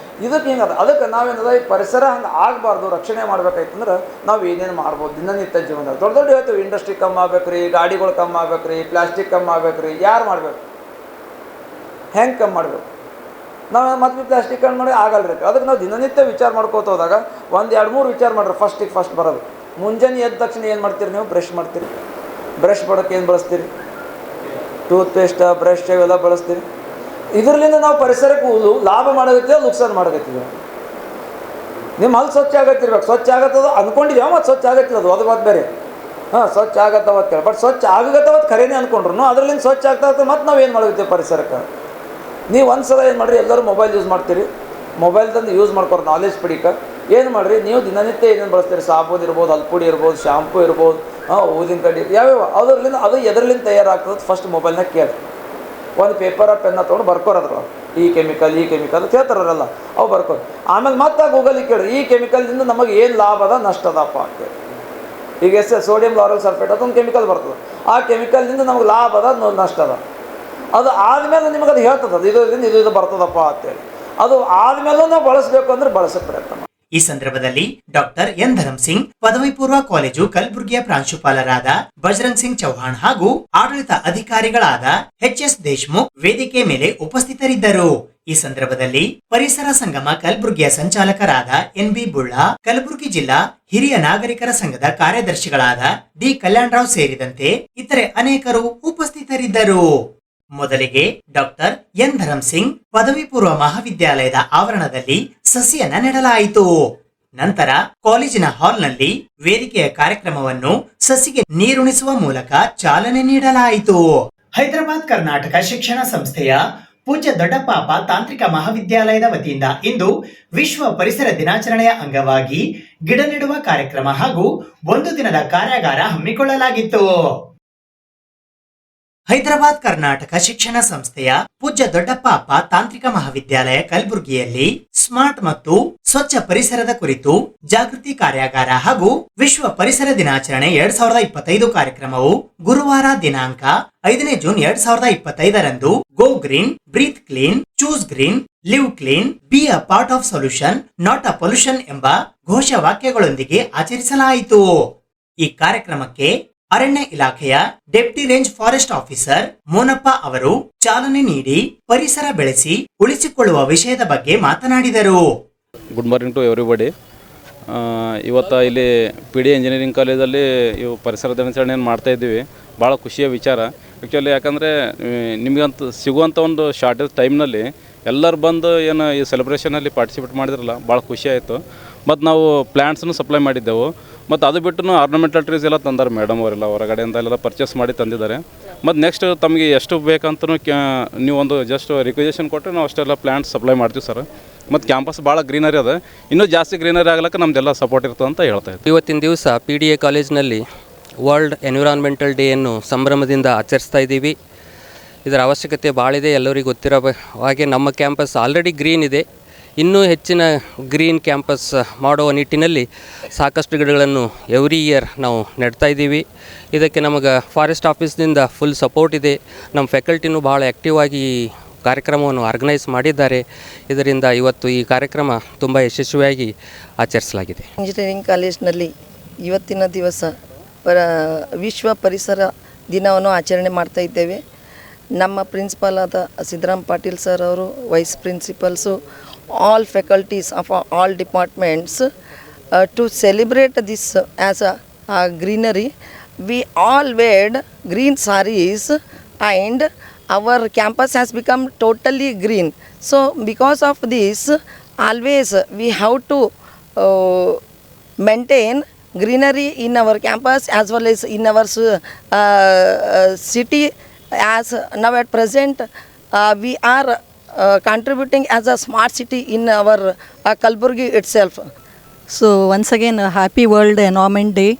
ಇದಕ್ಕೆ ಹಿಂಗದ. ಅದಕ್ಕೆ ನಾವೇನದ ಈ ಪರಿಸರ ಹಂಗೆ ಆಗಬಾರ್ದು, ರಕ್ಷಣೆ ಮಾಡ್ಬೇಕಾಯ್ತಂದ್ರೆ ನಾವು ಏನೇನು ಮಾಡ್ಬೋದು ದಿನನಿತ್ಯ ಜೀವನದಾಗ. ದೊಡ್ಡ ಹೇಳ್ತೀವಿ ಇಂಡಸ್ಟ್ರಿ ಕಮ್ಮಿ ಆಗ್ಬೇಕು ರೀ, ಗಾಡಿಗಳು ಕಮ್ಮಿ ಆಗ್ಬೇಕು ರೀ, ಪ್ಲಾಸ್ಟಿಕ್ ಕಮ್ಮಿ ಆಗ್ಬೇಕು ರೀ. ಯಾರು ಮಾಡಬೇಕು? ಹೆಂಗೆ ಕಮ್ಮಿ ಮಾಡಬೇಕು? ನಾವು ಮತ್ತೆ ಪ್ಲಾಸ್ಟಿಕ್ ಕಮ್ಮಿ ಮಾಡಿ ಆಗಲ್ಲ ರೀ. ಅದಕ್ಕೆ ನಾವು ದಿನನಿತ್ಯ ವಿಚಾರ ಮಾಡ್ಕೋತ ಹೋದಾಗ 1-2-3 ವಿಚಾರ ಮಾಡ್ರಿ. ಫಸ್ಟ್ ಬರೋದು ಮುಂಜಾನೆ ಎದ್ದ ತಕ್ಷಣ ಏನು ಮಾಡ್ತೀರಿ ನೀವು? ಬ್ರಷ್ ಮಾಡ್ತೀರಿ. ಬ್ರಷ್ ಮಾಡೋಕ್ಕೆ ಏನು ಬಳಸ್ತೀರಿ? ಟೂತ್ಪೇಸ್ಟ್, ಬ್ರಷ್ ಇವೆಲ್ಲ ಬಳಸ್ತೀರಿ. ಇದರಿಂದ ನಾವು ಪರಿಸರಕ್ಕೆ ಲಾಭ ಮಾಡೋಗತ್ತೀವಿ, ನುಕ್ಸಾನ್ ಮಾಡೋಗತ್ತೀವಿ. ನಿಮ್ಮ ಹಲ್ಲು ಸ್ವಚ್ಛ ಆಗತ್ತಿರ್ಬೇಕು. ಸ್ವಚ್ಛ ಆಗತ್ತದ ಅಂದ್ಕೊಂಡಿದ್ದೀವಿ, ಮತ್ತು ಸ್ವಚ್ಛ ಆಗತ್ತಿಲ್ಲ ಅದು ಮತ್ತೆ ಬೇರೆ. ಹಾಂ, ಸ್ವಚ್ಛ ಆಗತ್ತವತ್ತು ಕೇಳಿ, ಬಟ್ ಸ್ವಚ್ಛ ಆಗತ್ತವತ್ತು ಖರೇನೆ ಅಂದ್ಕೊಂಡ್ರು ಅದರಿಂದ ಸ್ವಚ್ಛ ಆಗ್ತಾ ಮತ್ತು ನಾವು ಏನು ಮಾಡೋಗತ್ತೀವಿ ಪರಿಸರಕ್ಕೆ? ನೀವು ಒಂದು ಸಲ ಏನು ಮಾಡಿರಿ, ಎಲ್ಲರೂ ಮೊಬೈಲ್ ಯೂಸ್ ಮಾಡ್ತೀರಿ. ಮೊಬೈಲ್ದಂದು ಯೂಸ್ ಮಾಡ್ಕೊರಿ, ನಾಲೆಜ್ ಪಡೀಕ ಏನು ಮಾಡಿರಿ, ನೀವು ದಿನನಿತ್ಯ ಏನೇನು ಬಳಸ್ತೀರಿ? ಸಾಬೂನು ಇರ್ಬೋದು, ಹಲ್ಪುಡಿ ಇರ್ಬೋದು, ಶಾಂಪು ಇರ್ಬೋದು, ಊದಿನ ಕಡ್ಡಿ ಯಾವ್ಯಾವ ಅದರಿಂದ ಅದು ಎದರ್ಲಿಂದ ತಯಾರಾಗ್ತದೆ ಫಸ್ಟ್ ಮೊಬೈಲ್ನಾಗ ಕೇಳಿ. ಒಂದು ಪೇಪರ ಪೆನ್ನ ತೊಗೊಂಡು ಬರ್ಕೋರದ್ರ ಈ ಕೆಮಿಕಲ್ ಅಂತ ಹೇಳ್ತಾರಲ್ಲ, ಅವು ಬರ್ಕೊ. ಆಮೇಲೆ ಮತ್ತೆ ಗೂಗಲಿಗೆ ಕೇಳಿ ಈ ಕೆಮಿಕಲ್ದಿಂದ ನಮಗೆ ಏನು ಲಾಭ ಅದ ನಷ್ಟ ಅದಪ್ಪ ಅಂತೇಳಿ. ಈಗ ಸೋಡಿಯಂ ಲಾರೆಲ್ ಸಲ್ಫೇಟ್ ಅದೊಂದು ಕೆಮಿಕಲ್ ಬರ್ತದೆ. ಆ ಕೆಮಿಕಲ್ನಿಂದ ನಮಗೆ ಲಾಭ ಅದ ನಷ್ಟ ಅದ. ಅದು ಆದಮೇಲೆ ನಿಮಗೆ ಅದು ಹೇಳ್ತದೆ ಇದರಿಂದ ಇದು ಬರ್ತದಪ್ಪ ಅಂತೇಳಿ. ಅದು ಆದಮೇಲೂ ನಾವು ಬಳಸಬೇಕು ಅಂದ್ರೆ ಬಳಸೋ ಪ್ರಯತ್ನ. ಈ ಸಂದರ್ಭದಲ್ಲಿ ಡಾಕ್ಟರ್ ಎನ್ ಧರಮ್ ಸಿಂಗ್, ಪದವಿ ಪೂರ್ವ ಕಾಲೇಜು ಕಲಬುರ್ಗಿಯ ಪ್ರಾಂಶುಪಾಲರಾದ ಬಜರಂಗ್ ಸಿಂಗ್ ಚೌಹಾಣ್ ಹಾಗೂ ಆಡಳಿತ ಅಧಿಕಾರಿಗಳಾದ ಎಚ್.ಎಸ್. ದೇಶ್ಮುಖ್ ವೇದಿಕೆ ಮೇಲೆ ಉಪಸ್ಥಿತರಿದ್ದರು. ಈ ಸಂದರ್ಭದಲ್ಲಿ ಪರಿಸರ ಸಂಗಮ ಕಲಬುರ್ಗಿಯ ಸಂಚಾಲಕರಾದ ಎನ್.ಬಿ. ಬುಳ್ಳಾ, ಕಲಬುರಗಿ ಜಿಲ್ಲಾ ಹಿರಿಯ ನಾಗರಿಕರ ಸಂಘದ ಕಾರ್ಯದರ್ಶಿಗಳಾದ ಡಿ. ಕಲ್ಯಾಣರಾವ್ ಸೇರಿದಂತೆ ಇತರೆ ಅನೇಕರು ಉಪಸ್ಥಿತರಿದ್ದರು. ಮೊದಲಿಗೆ ಡಾಕ್ಟರ್ ಎನ್ ಧರಮ್ ಸಿಂಗ್ ಪದವಿ ಪೂರ್ವ ಮಹಾವಿದ್ಯಾಲಯದ ಆವರಣದಲ್ಲಿ ಸಸಿಯನ್ನ ನೆಡಲಾಯಿತು. ನಂತರ ಕಾಲೇಜಿನ ಹಾಲ್ನಲ್ಲಿ ವೇದಿಕೆಯ ಕಾರ್ಯಕ್ರಮವನ್ನು ಸಸಿಗೆ ನೀರುಣಿಸುವ ಮೂಲಕ ಚಾಲನೆ ನೀಡಲಾಯಿತು. ಹೈದರಾಬಾದ್ ಕರ್ನಾಟಕ ಶಿಕ್ಷಣ ಸಂಸ್ಥೆಯ ಪೂಜ್ಯ ದೊಡ್ಡಪ್ಪ ತಾಂತ್ರಿಕ ಮಹಾವಿದ್ಯಾಲಯದ ವತಿಯಿಂದ ಇಂದು ವಿಶ್ವ ಪರಿಸರ ದಿನಾಚರಣೆಯ ಅಂಗವಾಗಿ ಗಿಡ ನೆಡುವ ಕಾರ್ಯಕ್ರಮ ಹಾಗೂ 1 ದಿನದ ಕಾರ್ಯಾಗಾರ ಹಮ್ಮಿಕೊಳ್ಳಲಾಗಿತ್ತು. ಹೈದರಾಬಾದ್ ಕರ್ನಾಟಕ ಶಿಕ್ಷಣ ಸಂಸ್ಥೆಯ ಪೂಜ್ಯ ದೊಡ್ಡಪ್ಪ ತಾಂತ್ರಿಕ ಮಹಾವಿದ್ಯಾಲಯ ಕಲಬುರಗಿಯಲ್ಲಿ ಸ್ಮಾರ್ಟ್ ಮತ್ತು ಸ್ವಚ್ಛ ಪರಿಸರದ ಕುರಿತು ಜಾಗೃತಿ ಕಾರ್ಯಾಗಾರ ಹಾಗೂ ವಿಶ್ವ ಪರಿಸರ ದಿನಾಚರಣೆ 2025 ಕಾರ್ಯಕ್ರಮವು ಗುರುವಾರ ದಿನಾಂಕ 5ನೇ ಜೂನ್ 2025ರಂದು go green, breathe clean, choose green, live clean, be a part of solution, not a pollution ಎಂಬ ಘೋಷವಾಕ್ಯಗಳೊಂದಿಗೆ ಆಚರಿಸಲಾಯಿತು. ಈ ಕಾರ್ಯಕ್ರಮಕ್ಕೆ ಅರಣ್ಯ ಇಲಾಖೆಯ deputy range forest officer Monappa ಅವರು ಚಾಲನೆ ನೀಡಿ ಪರಿಸರ ಬೆಳೆಸಿ ಉಳಿಸಿಕೊಳ್ಳುವ ವಿಷಯದ ಬಗ್ಗೆ ಮಾತನಾಡಿದರು. Good morning to everybody. ಇವತ್ತು ಇಲ್ಲಿ ಪಿ ಡಿ ಇಂಜಿನಿಯರಿಂಗ್ ಕಾಲೇಜಲ್ಲಿ ಇವು ಪರಿಸರ ದಿನಾಚರಣೆಯನ್ನು ಮಾಡ್ತಾಯಿದ್ದೀವಿ. ಭಾಳ ಖುಷಿಯ ವಿಚಾರ ಆ್ಯಕ್ಚುಲಿ. ಯಾಕಂದರೆ ನಿಮಗಂತ ಸಿಗುವಂಥ ಒಂದು ಶಾರ್ಟೇಜ್ ಟೈಮ್ನಲ್ಲಿ ಎಲ್ಲರೂ ಬಂದು ಏನು ಈ ಸೆಲೆಬ್ರೇಷನಲ್ಲಿ ಪಾರ್ಟಿಸಿಪೇಟ್ ಮಾಡಿದ್ರಲ್ಲ, ಭಾಳ ಖುಷಿ ಆಯಿತು. ಮತ್ತು ನಾವು ಪ್ಲ್ಯಾಂಟ್ಸನ್ನು ಸಪ್ಲೈ ಮಾಡಿದ್ದೆವು. ಮತ್ತು ಅದು ಬಿಟ್ಟು ಆರ್ನಮೆಂಟಲ್ ಟ್ರೀಸ್ ಎಲ್ಲ ತಂದಾರೆ ಮೇಡಮ್ ಅವರೆಲ್ಲ, ಹೊರಗಡೆಯಿಂದ ಎಲ್ಲ ಪರ್ಚೇಸ್ ಮಾಡಿ ತಂದಿದ್ದಾರೆ. ಮತ್ತು ನೆಕ್ಸ್ಟ್ ತಮಗೆ ಎಷ್ಟು ಬೇಕಂತೂ ನೀವು ಒಂದು ಜಸ್ಟ್ ರಿಕ್ವೆಜೇಷನ್ ಕೊಟ್ಟರೆ ನಾವು ಅಷ್ಟೆಲ್ಲ ಪ್ಲ್ಯಾಂಟ್ಸ್ ಸಪ್ಲೈ ಮಾಡ್ತೀವಿ ಸರ್. ಮತ್ತು ಕ್ಯಾಂಪಸ್ ಭಾಳ ಗ್ರೀನರಿ ಅದ, ಇನ್ನೂ ಜಾಸ್ತಿ ಗ್ರೀನರಿ ಆಗ್ಲಿಕ್ಕೆ ನಮ್ಮದೆಲ್ಲ ಸಪೋರ್ಟ್ ಇರ್ತದೆ ಅಂತ ಹೇಳ್ತಾ ಇದ್ದೀವಿ. ಇವತ್ತಿನ ದಿವಸ ಪಿ ಡಿ ಎ ಕಾಲೇಜ್ನಲ್ಲಿ ವರ್ಲ್ಡ್ ಎನ್ವಿರಾನ್ಮೆಂಟಲ್ ಡೇಯನ್ನು ಸಂಭ್ರಮದಿಂದ ಆಚರಿಸ್ತಾ ಇದ್ದೀವಿ. ಇದರ ಅವಶ್ಯಕತೆ ಭಾಳಿದೆ, ಎಲ್ಲರಿಗೂ ಗೊತ್ತಿರೋ ಹಾಗೆ ನಮ್ಮ ಕ್ಯಾಂಪಸ್ ಆಲ್ರೆಡಿ ಗ್ರೀನ್ ಇದೆ. ಇನ್ನೂ ಹೆಚ್ಚಿನ ಗ್ರೀನ್ ಕ್ಯಾಂಪಸ್ ಮಾಡುವ ನಿಟ್ಟಿನಲ್ಲಿ ಸಾಕಷ್ಟು ಗಿಡಗಳನ್ನು ಎವ್ರಿ ಇಯರ್ ನಾವು ನೆಡ್ತಾ ಇದ್ದೀವಿ. ಇದಕ್ಕೆ ನಮಗೆ ಫಾರೆಸ್ಟ್ ಆಫೀಸ್ನಿಂದ ಫುಲ್ ಸಪೋರ್ಟ್ ಇದೆ. ನಮ್ಮ ಫ್ಯಾಕಲ್ಟಿನೂ ಭಾಳ ಆ್ಯಕ್ಟಿವ್ ಆಗಿ ಈ ಕಾರ್ಯಕ್ರಮವನ್ನು ಆರ್ಗನೈಸ್ ಮಾಡಿದ್ದಾರೆ. ಇದರಿಂದ ಇವತ್ತು ಈ ಕಾರ್ಯಕ್ರಮ ತುಂಬ ಯಶಸ್ವಿಯಾಗಿ ಆಚರಿಸಲಾಗಿದೆ. ಇಂಜಿನಿಯರಿಂಗ್ ಕಾಲೇಜಿನಲ್ಲಿ ಇವತ್ತಿನ ದಿವಸ ವಿಶ್ವ ಪರಿಸರ ದಿನವನ್ನು ಆಚರಣೆ ಮಾಡ್ತಾ ಇದ್ದೇವೆ. ನಮ್ಮ ಪ್ರಿನ್ಸಿಪಾಲ್ ಆದ ಸಿದ್ದರಾಮ್ ಪಾಟೀಲ್ ಸರ್ ಅವರು, vice principals, all faculties of all departments to celebrate this as a greenery. We all wear green sarees and our campus has become totally green. So because of this always we have to maintain greenery in our campus as well as in our city. As now at present we are contributing as a smart city in our Kalburgi itself. So once again, a happy World Environment Day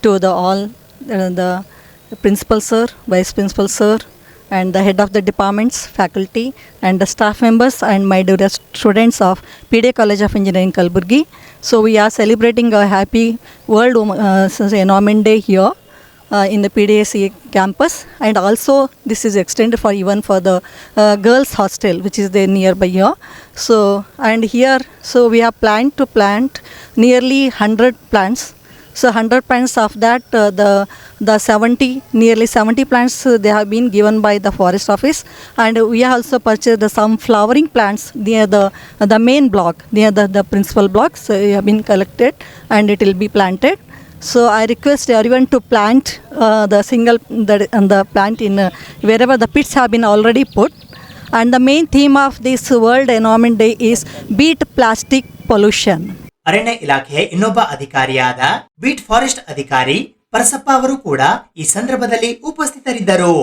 to the principal sir, vice principal sir, and the head of the departments, faculty, and the staff members, and my dear students of PDA College of Engineering Kalburgi. So we are celebrating a happy World Environment Day here in the PDAC campus, and also this is extended for even for the girls hostel which is there nearby here. So and here, so we have planned to plant nearly 100 plants. So 100 plants of that nearly 70 plants they have been given by the forest office, and we have also purchased some flowering plants near the main block, near the principal block. So they have been collected and it will be planted. So I request everyone to plant the plant in wherever the pits have been already put. And the main theme of this World Environment Day is beat plastic pollution. ಅರಣ್ಯ ಇಲಾಖೆಯ ಇನ್ನೊಬ್ಬ ಅಧಿಕಾರಿಯಾದ beet forest ಅಧಿಕಾರಿ ಪರಸಪ್ಪ ಅವರು ಕೂಡ ಈ ಸಂದರ್ಭದಲ್ಲಿ ಉಪಸ್ಥಿತರಿದ್ದರು.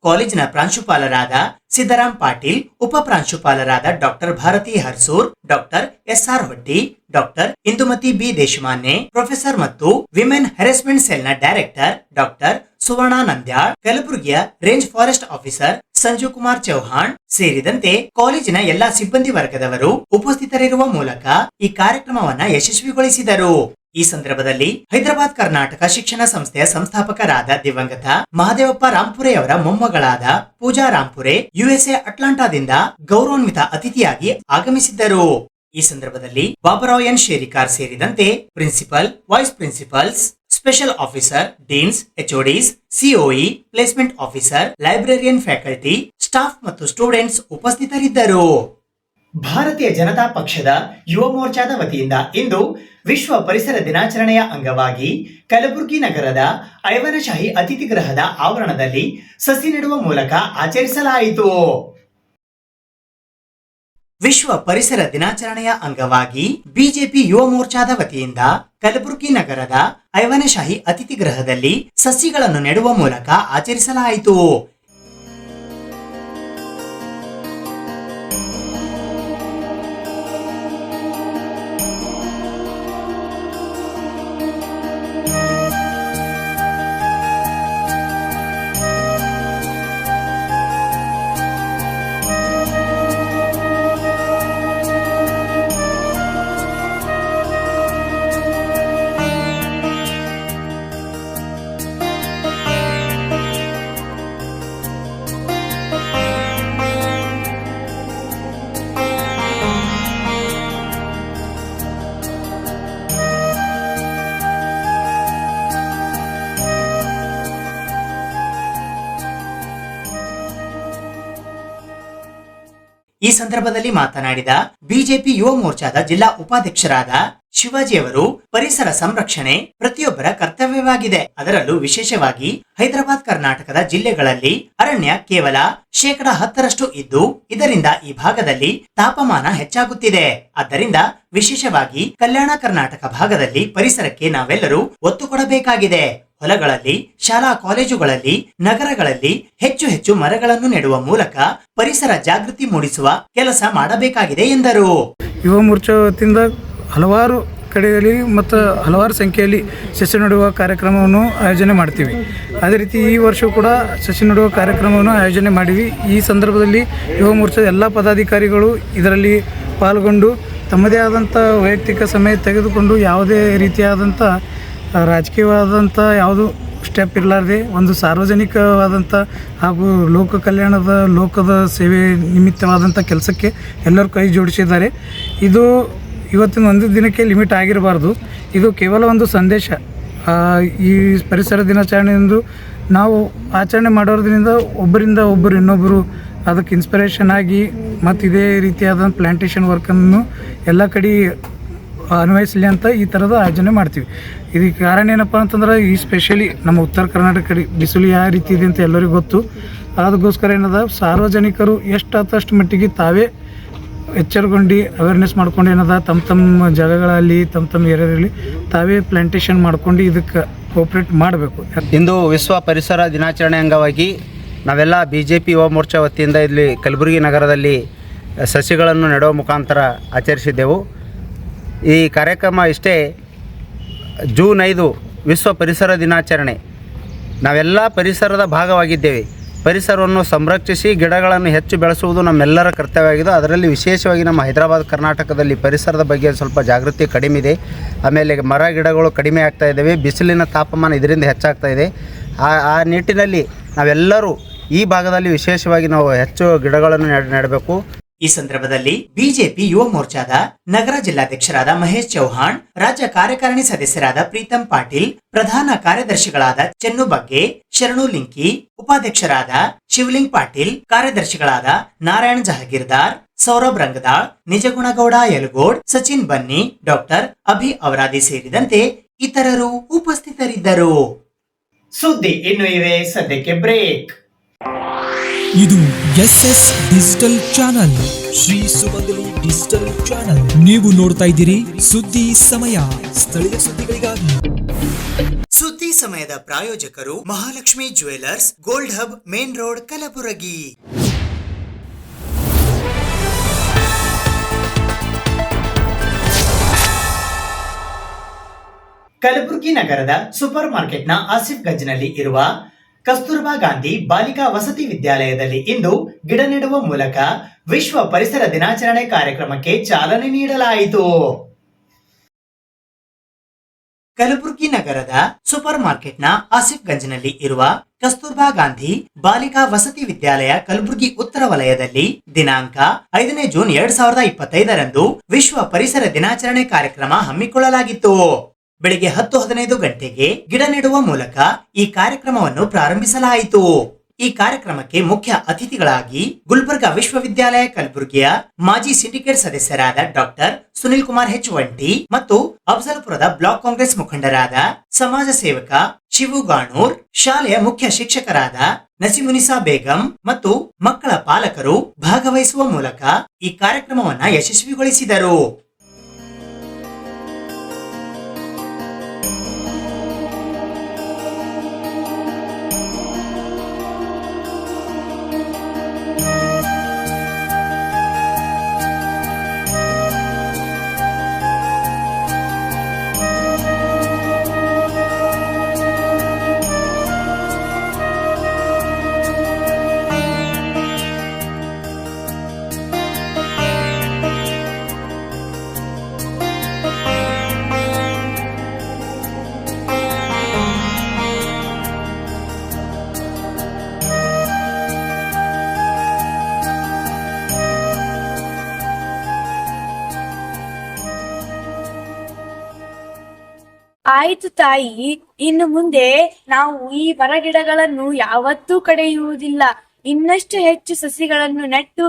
ಕಾಲೇಜಿನ ಪ್ರಾಂಶುಪಾಲರಾದ ಸಿದ್ದರಾಮ್ ಪಾಟೀಲ್, ಉಪ ಪ್ರಾಂಶುಪಾಲರಾದ doctor Bharati Harsur, doctor SR Hotti, doctor Indumati B Deshmanya, professor ಮತ್ತು ವಿಮೆನ್ ಹೆರಾಸ್ಮೆಂಟ್ ಸೆಲ್ ನ ಡೈರೆಕ್ಟರ್ ಡಾಕ್ಟರ್ ಸುವರ್ಣ ನಂದ್ಯಾಳ್, ಕಲಬುರಗಿಯ range forest officer Sanjeev Kumar Chauhan ಸೇರಿದಂತೆ ಕಾಲೇಜಿನ ಎಲ್ಲಾ ಸಿಬ್ಬಂದಿ ವರ್ಗದವರು ಉಪಸ್ಥಿತರಿರುವ ಮೂಲಕ ಈ ಕಾರ್ಯಕ್ರಮವನ್ನ ಯಶಸ್ವಿಗೊಳಿಸಿದರು. ಈ ಸಂದರ್ಭದಲ್ಲಿ ಹೈದರಾಬಾದ್ ಕರ್ನಾಟಕ ಶಿಕ್ಷಣ ಸಂಸ್ಥೆಯ ಸಂಸ್ಥಾಪಕರಾದ ದಿವಂಗತ ಮಹದೇವಪ್ಪ ರಾಂಪುರೆಯವರ ಮೊಮ್ಮಗಳಾದ ಪೂಜಾ ರಾಂಪುರೆ USA ಅಟ್ಲಾಂಟಾದಿಂದ ಗೌರವಾನ್ವಿತ ಅತಿಥಿಯಾಗಿ ಆಗಮಿಸಿದ್ದರು. ಈ ಸಂದರ್ಭದಲ್ಲಿ ಬಾಬುರಾವ್ ಎನ್ ಶೇರಿಕಾರ್ ಸೇರಿದಂತೆ principal, vice principals, special officer, deans, HODs, COE, placement officer, librarian, faculty, staff ಮತ್ತು ಸ್ಟೂಡೆಂಟ್ಸ್ ಉಪಸ್ಥಿತರಿದ್ದರು. ಭಾರತೀಯ ಜನತಾ ಪಕ್ಷದ ಯುವ ಮೋರ್ಚಾದ ವತಿಯಿಂದ ಇಂದು ವಿಶ್ವ ಪರಿಸರ ದಿನಾಚರಣೆಯ ಅಂಗವಾಗಿ ಕಲಬುರಗಿ ನಗರದ ಐವನಶಾಹಿ ಅತಿಥಿ ಗೃಹದ ಆವರಣದಲ್ಲಿ ಸಸಿ ನೆಡುವ ಮೂಲಕ ಆಚರಿಸಲಾಯಿತು. ವಿಶ್ವ ಪರಿಸರ ದಿನಾಚರಣೆಯ ಅಂಗವಾಗಿ ಬಿಜೆಪಿ ಯುವ ಮೋರ್ಚಾದ ವತಿಯಿಂದ ಕಲಬುರಗಿ ನಗರದ ಐವನಶಾಹಿ ಅತಿಥಿ ಗೃಹದಲ್ಲಿ ಸಸಿಗಳನ್ನು ನೆಡುವ ಮೂಲಕ ಆಚರಿಸಲಾಯಿತು. ಈ ಸಂದರ್ಭದಲ್ಲಿ ಮಾತನಾಡಿದ ಬಿಜೆಪಿ ಯುವ ಮೋರ್ಚಾದ ಜಿಲ್ಲಾ ಉಪಾಧ್ಯಕ್ಷರಾದ ಶಿವಾಜಿ ಅವರು, ಪರಿಸರ ಸಂರಕ್ಷಣೆ ಪ್ರತಿಯೊಬ್ಬರ ಕರ್ತವ್ಯವಾಗಿದೆ. ಅದರಲ್ಲೂ ವಿಶೇಷವಾಗಿ ಹೈದರಾಬಾದ್ ಕರ್ನಾಟಕದ ಜಿಲ್ಲೆಗಳಲ್ಲಿ ಅರಣ್ಯ ಕೇವಲ 10% ಇದ್ದು, ಇದರಿಂದ ಈ ಭಾಗದಲ್ಲಿ ತಾಪಮಾನ ಹೆಚ್ಚಾಗುತ್ತಿದೆ. ಆದ್ದರಿಂದ ವಿಶೇಷವಾಗಿ ಕಲ್ಯಾಣ ಕರ್ನಾಟಕ ಭಾಗದಲ್ಲಿ ಪರಿಸರಕ್ಕೆ ನಾವೆಲ್ಲರೂ ಒತ್ತು ಕೊಡಬೇಕಾಗಿದೆ. ಹೊಲಗಳಲ್ಲಿ, ಶಾಲಾ ಕಾಲೇಜುಗಳಲ್ಲಿ, ನಗರಗಳಲ್ಲಿ ಹೆಚ್ಚು ಹೆಚ್ಚು ಮರಗಳನ್ನು ನೆಡುವ ಮೂಲಕ ಪರಿಸರ ಜಾಗೃತಿ ಮೂಡಿಸುವ ಕೆಲಸ ಮಾಡಬೇಕಾಗಿದೆ ಎಂದರು. ಯುವ ಮೋರ್ಚಾ ವತಿಯಿಂದ ಹಲವಾರು ಕಡೆಯಲ್ಲಿ ಮತ್ತು ಹಲವಾರು ಸಂಖ್ಯೆಯಲ್ಲಿ ಸಸಿ ನೆಡುವ ಕಾರ್ಯಕ್ರಮವನ್ನು ಆಯೋಜನೆ ಮಾಡ್ತೀವಿ. ಅದೇ ರೀತಿ ಈ ವರ್ಷ ಕೂಡ ಸಸಿ ನೆಡುವ ಕಾರ್ಯಕ್ರಮವನ್ನು ಆಯೋಜನೆ ಮಾಡಿವಿ. ಈ ಸಂದರ್ಭದಲ್ಲಿ ಯುವ ಮೋರ್ಚಾದ ಎಲ್ಲ ಪದಾಧಿಕಾರಿಗಳು ಇದರಲ್ಲಿ ಪಾಲ್ಗೊಂಡು ತಮ್ಮದೇ ಆದಂಥ ವೈಯಕ್ತಿಕ ಸಮಯ ತೆಗೆದುಕೊಂಡು ಯಾವುದೇ ರೀತಿಯಾದಂಥ ರಾಜಕೀಯವಾದಂಥ ಯಾವುದು ಸ್ಟೆಪ್ ಇರಲಾರ್ದೆ ಒಂದು ಸಾರ್ವಜನಿಕವಾದಂಥ ಹಾಗೂ ಲೋಕದ ಸೇವೆ ನಿಮಿತ್ತವಾದಂಥ ಕೆಲಸಕ್ಕೆ ಎಲ್ಲರೂ ಕೈ ಜೋಡಿಸಿದ್ದಾರೆ. ಇದು ಇವತ್ತಿನ ಒಂದು ದಿನಕ್ಕೆ ಲಿಮಿಟ್ ಆಗಿರಬಾರ್ದು. ಇದು ಕೇವಲ ಒಂದು ಸಂದೇಶ. ಈ ಪರಿಸರ ದಿನಾಚರಣೆಯಂದು ನಾವು ಆಚರಣೆ ಮಾಡೋದ್ರಿಂದ ಒಬ್ಬರಿಂದ ಒಬ್ಬರು ಇನ್ನೊಬ್ಬರು ಅದಕ್ಕೆ ಇನ್ಸ್ಪಿರೇಷನ್ ಆಗಿ ಮತ್ತು ಇದೇ ರೀತಿಯಾದ ಪ್ಲ್ಯಾಂಟೇಷನ್ ವರ್ಕನ್ನು ಎಲ್ಲ ಕಡೆ ಅನ್ವಯಿಸಲಿ ಅಂತ ಈ ಥರದ ಆಯೋಜನೆ ಮಾಡ್ತೀವಿ. ಇದಕ್ಕೆ ಕಾರಣ ಏನಪ್ಪ ಅಂತಂದ್ರೆ, ಈ ಸ್ಪೆಷಲಿ ನಮ್ಮ ಉತ್ತರ ಕರ್ನಾಟಕ ಕಡೆ ಬಿಸಿಲು ಯಾವ ರೀತಿ ಇದೆ ಅಂತ ಎಲ್ಲರಿಗೂ ಗೊತ್ತು. ಅದಕ್ಕೋಸ್ಕರ ಏನದ, ಸಾರ್ವಜನಿಕರು ಎಷ್ಟಾದಷ್ಟು ಮಟ್ಟಿಗೆ ತಾವೇ ಎಚ್ಚರಗೊಂಡು ಅವೇರ್ನೆಸ್ ಮಾಡ್ಕೊಂಡು ಏನದ ತಮ್ಮ ಜಾಗಗಳಲ್ಲಿ ತಮ್ಮ ಏರಿಯಾದಲ್ಲಿ ತಾವೇ ಪ್ಲಾಂಟೇಶನ್ ಮಾಡ್ಕೊಂಡು ಇದಕ್ಕೆ ಕೋಪ್ರೇಟ್ ಮಾಡಬೇಕು. ಇಂದು ವಿಶ್ವ ಪರಿಸರ ದಿನಾಚರಣೆ ಅಂಗವಾಗಿ ನಾವೆಲ್ಲ BJP ಯುವ ಮೋರ್ಚಾ ವತಿಯಿಂದ ಇಲ್ಲಿ ಕಲಬುರಗಿ ನಗರದಲ್ಲಿ ಸಸಿಗಳನ್ನು ನೆಡುವ ಮುಖಾಂತರ ಆಚರಿಸಿದ್ದೆವು. ಈ ಕಾರ್ಯಕ್ರಮ ಇಷ್ಟೇ, ಜೂನ್ 5 ವಿಶ್ವ ಪರಿಸರ ದಿನಾಚರಣೆ. ನಾವೆಲ್ಲ ಪರಿಸರದ ಭಾಗವಾಗಿದ್ದೇವೆ. ಪರಿಸರವನ್ನು ಸಂರಕ್ಷಿಸಿ ಗಿಡಗಳನ್ನು ಹೆಚ್ಚು ಬೆಳೆಸುವುದು ನಮ್ಮೆಲ್ಲರ ಕರ್ತವ್ಯವಾಗಿದೆ. ಅದರಲ್ಲಿ ವಿಶೇಷವಾಗಿ ನಮ್ಮ ಹೈದರಾಬಾದ್ ಕರ್ನಾಟಕದಲ್ಲಿ ಪರಿಸರದ ಬಗ್ಗೆ ಸ್ವಲ್ಪ ಜಾಗೃತಿ ಕಡಿಮೆ ಇದೆ. ಆಮೇಲೆ ಮರ ಗಿಡಗಳು ಕಡಿಮೆ ಆಗ್ತಾ ಇದ್ದಾವೆ, ಬಿಸಿಲಿನ ತಾಪಮಾನ ಇದರಿಂದ ಹೆಚ್ಚಾಗ್ತಾ ಇದೆ. ಆ ನಿಟ್ಟಿನಲ್ಲಿ ನಾವೆಲ್ಲರೂ ಈ ಭಾಗದಲ್ಲಿ ವಿಶೇಷವಾಗಿ ನಾವು ಹೆಚ್ಚು ಗಿಡಗಳನ್ನು ನೆಡಬೇಕು. ಈ ಸಂದರ್ಭದಲ್ಲಿ ಬಿಜೆಪಿ ಯುವ ಮೋರ್ಚಾದ ನಗರ ಜಿಲ್ಲಾಧ್ಯಕ್ಷರಾದ ಮಹೇಶ್ ಚೌಹಾಣ್, ರಾಜ್ಯ ಕಾರ್ಯಕಾರಿಣಿ ಸದಸ್ಯರಾದ ಪ್ರೀತಂ ಪಾಟೀಲ್, ಪ್ರಧಾನ ಕಾರ್ಯದರ್ಶಿಗಳಾದ ಚೆನ್ನು ಬಗ್ಗೆ, ಶರಣು ಲಿಂಕಿ, ಉಪಾಧ್ಯಕ್ಷರಾದ ಶಿವಲಿಂಗ್ ಪಾಟೀಲ್, ಕಾರ್ಯದರ್ಶಿಗಳಾದ ನಾರಾಯಣ್ ಜಹಗೀರ್ದಾರ್, ಸೌರಭ್ ರಂಗದಾಳ್, ನಿಜಗುಣಗೌಡ ಯಲಗೋಡ್, ಸಚಿನ್ ಬನ್ನಿ, ಡಾಕ್ಟರ್ ಅಭಿ ಅವರಾದಿ ಸೇರಿದಂತೆ ಇತರರು ಉಪಸ್ಥಿತರಿದ್ದರು. ಸುದ್ದಿ ಇನ್ನು ಇವೆ, ಸದ್ಯಕ್ಕೆ ಬ್ರೇಕ್. ಇದು SS ಡಿಜಿಟಲ್ ಚಾನಲ್, ಶ್ರೀ ಸುಮಂಗಲಿ ಡಿಜಿಟಲ್ ಚಾನಲ್. ನೀವು ನೋಡ್ತಾ ಇದ್ದೀರಿ ಸುದ್ದಿ ಸಮಯ, ಸ್ಥಳೀಯ ಸುದ್ದಿಗಳಿಗಾಗಿ. ಸುದ್ದಿ ಸಮಯದ ಪ್ರಾಯೋಜಕರು Mahalakshmi jewellers, gold hub, main road, Kalaburagi. Kalaburagi ನಗರದ ಸೂಪರ್ ಮಾರ್ಕೆಟ್ನ ಆಸಿಫ್ ಗಂಜ್ನಲ್ಲಿ ಇರುವ ಕಸ್ತೂರ್ಬಾ ಗಾಂಧಿ ಬಾಲಿಕಾ ವಸತಿ ವಿದ್ಯಾಲಯದಲ್ಲಿ ಇಂದು ಗಿಡ ನೆಡುವ ಮೂಲಕ ವಿಶ್ವ ಪರಿಸರ ದಿನಾಚರಣೆ ಕಾರ್ಯಕ್ರಮಕ್ಕೆ ಚಾಲನೆ ನೀಡಲಾಯಿತು. ಕಲಬುರಗಿ ನಗರದ ಸೂಪರ್ ಮಾರ್ಕೆಟ್ನ ಆಸಿಫ್ ಗಂಜ್ನಲ್ಲಿ ಇರುವ ಕಸ್ತೂರ್ಬಾ ಗಾಂಧಿ ಬಾಲಿಕಾ ವಸತಿ ವಿದ್ಯಾಲಯ ಕಲಬುರಗಿ ಉತ್ತರ ವಲಯದಲ್ಲಿ ದಿನಾಂಕ 5ನೇ ಜೂನ್ 2025ರಂದು ವಿಶ್ವ ಪರಿಸರ ದಿನಾಚರಣೆ ಕಾರ್ಯಕ್ರಮ ಹಮ್ಮಿಕೊಳ್ಳಲಾಗಿತ್ತು. ಬೆಳಿಗ್ಗೆ 10:15 ಗಂಟೆಗೆ ಗಿಡ ನೆಡುವ ಮೂಲಕ ಈ ಕಾರ್ಯಕ್ರಮವನ್ನು ಪ್ರಾರಂಭಿಸಲಾಯಿತು. ಈ ಕಾರ್ಯಕ್ರಮಕ್ಕೆ ಮುಖ್ಯ ಅತಿಥಿಗಳಾಗಿ ಗುಲ್ಬರ್ಗಾ ವಿಶ್ವವಿದ್ಯಾಲಯ ಕಲಬುರಗಿಯ ಮಾಜಿ ಸಿಂಡಿಕೇಟ್ ಸದಸ್ಯರಾದ ಡಾಕ್ಟರ್ ಸುನಿಲ್ ಕುಮಾರ್ ಹೆಚ್ವಂಟಿ ಮತ್ತು ಅಫ್ಜಲ್ಪುರದ ಬ್ಲಾಕ್ ಕಾಂಗ್ರೆಸ್ ಮುಖಂಡರಾದ ಸಮಾಜ ಸೇವಕ ಶಿವು ಗಾಣೂರ್, ಶಾಲೆಯ ಮುಖ್ಯ ಶಿಕ್ಷಕರಾದ ನಸೀಮುನಿಸಾ ಬೇಗಂ ಮತ್ತು ಮಕ್ಕಳ ಪಾಲಕರು ಭಾಗವಹಿಸುವ ಮೂಲಕ ಈ ಕಾರ್ಯಕ್ರಮವನ್ನ ಯಶಸ್ವಿಗೊಳಿಸಿದರು. ಆಯ್ತು ತಾಯಿ, ಇನ್ನು ಮುಂದೆ ನಾವು ಈ ಮರಗಿಡಗಳನ್ನು ಯಾವತ್ತೂ ಕಡಿಯುವುದಿಲ್ಲ. ಇನ್ನಷ್ಟು ಹೆಚ್ಚು ಸಸಿಗಳನ್ನು ನೆಟ್ಟು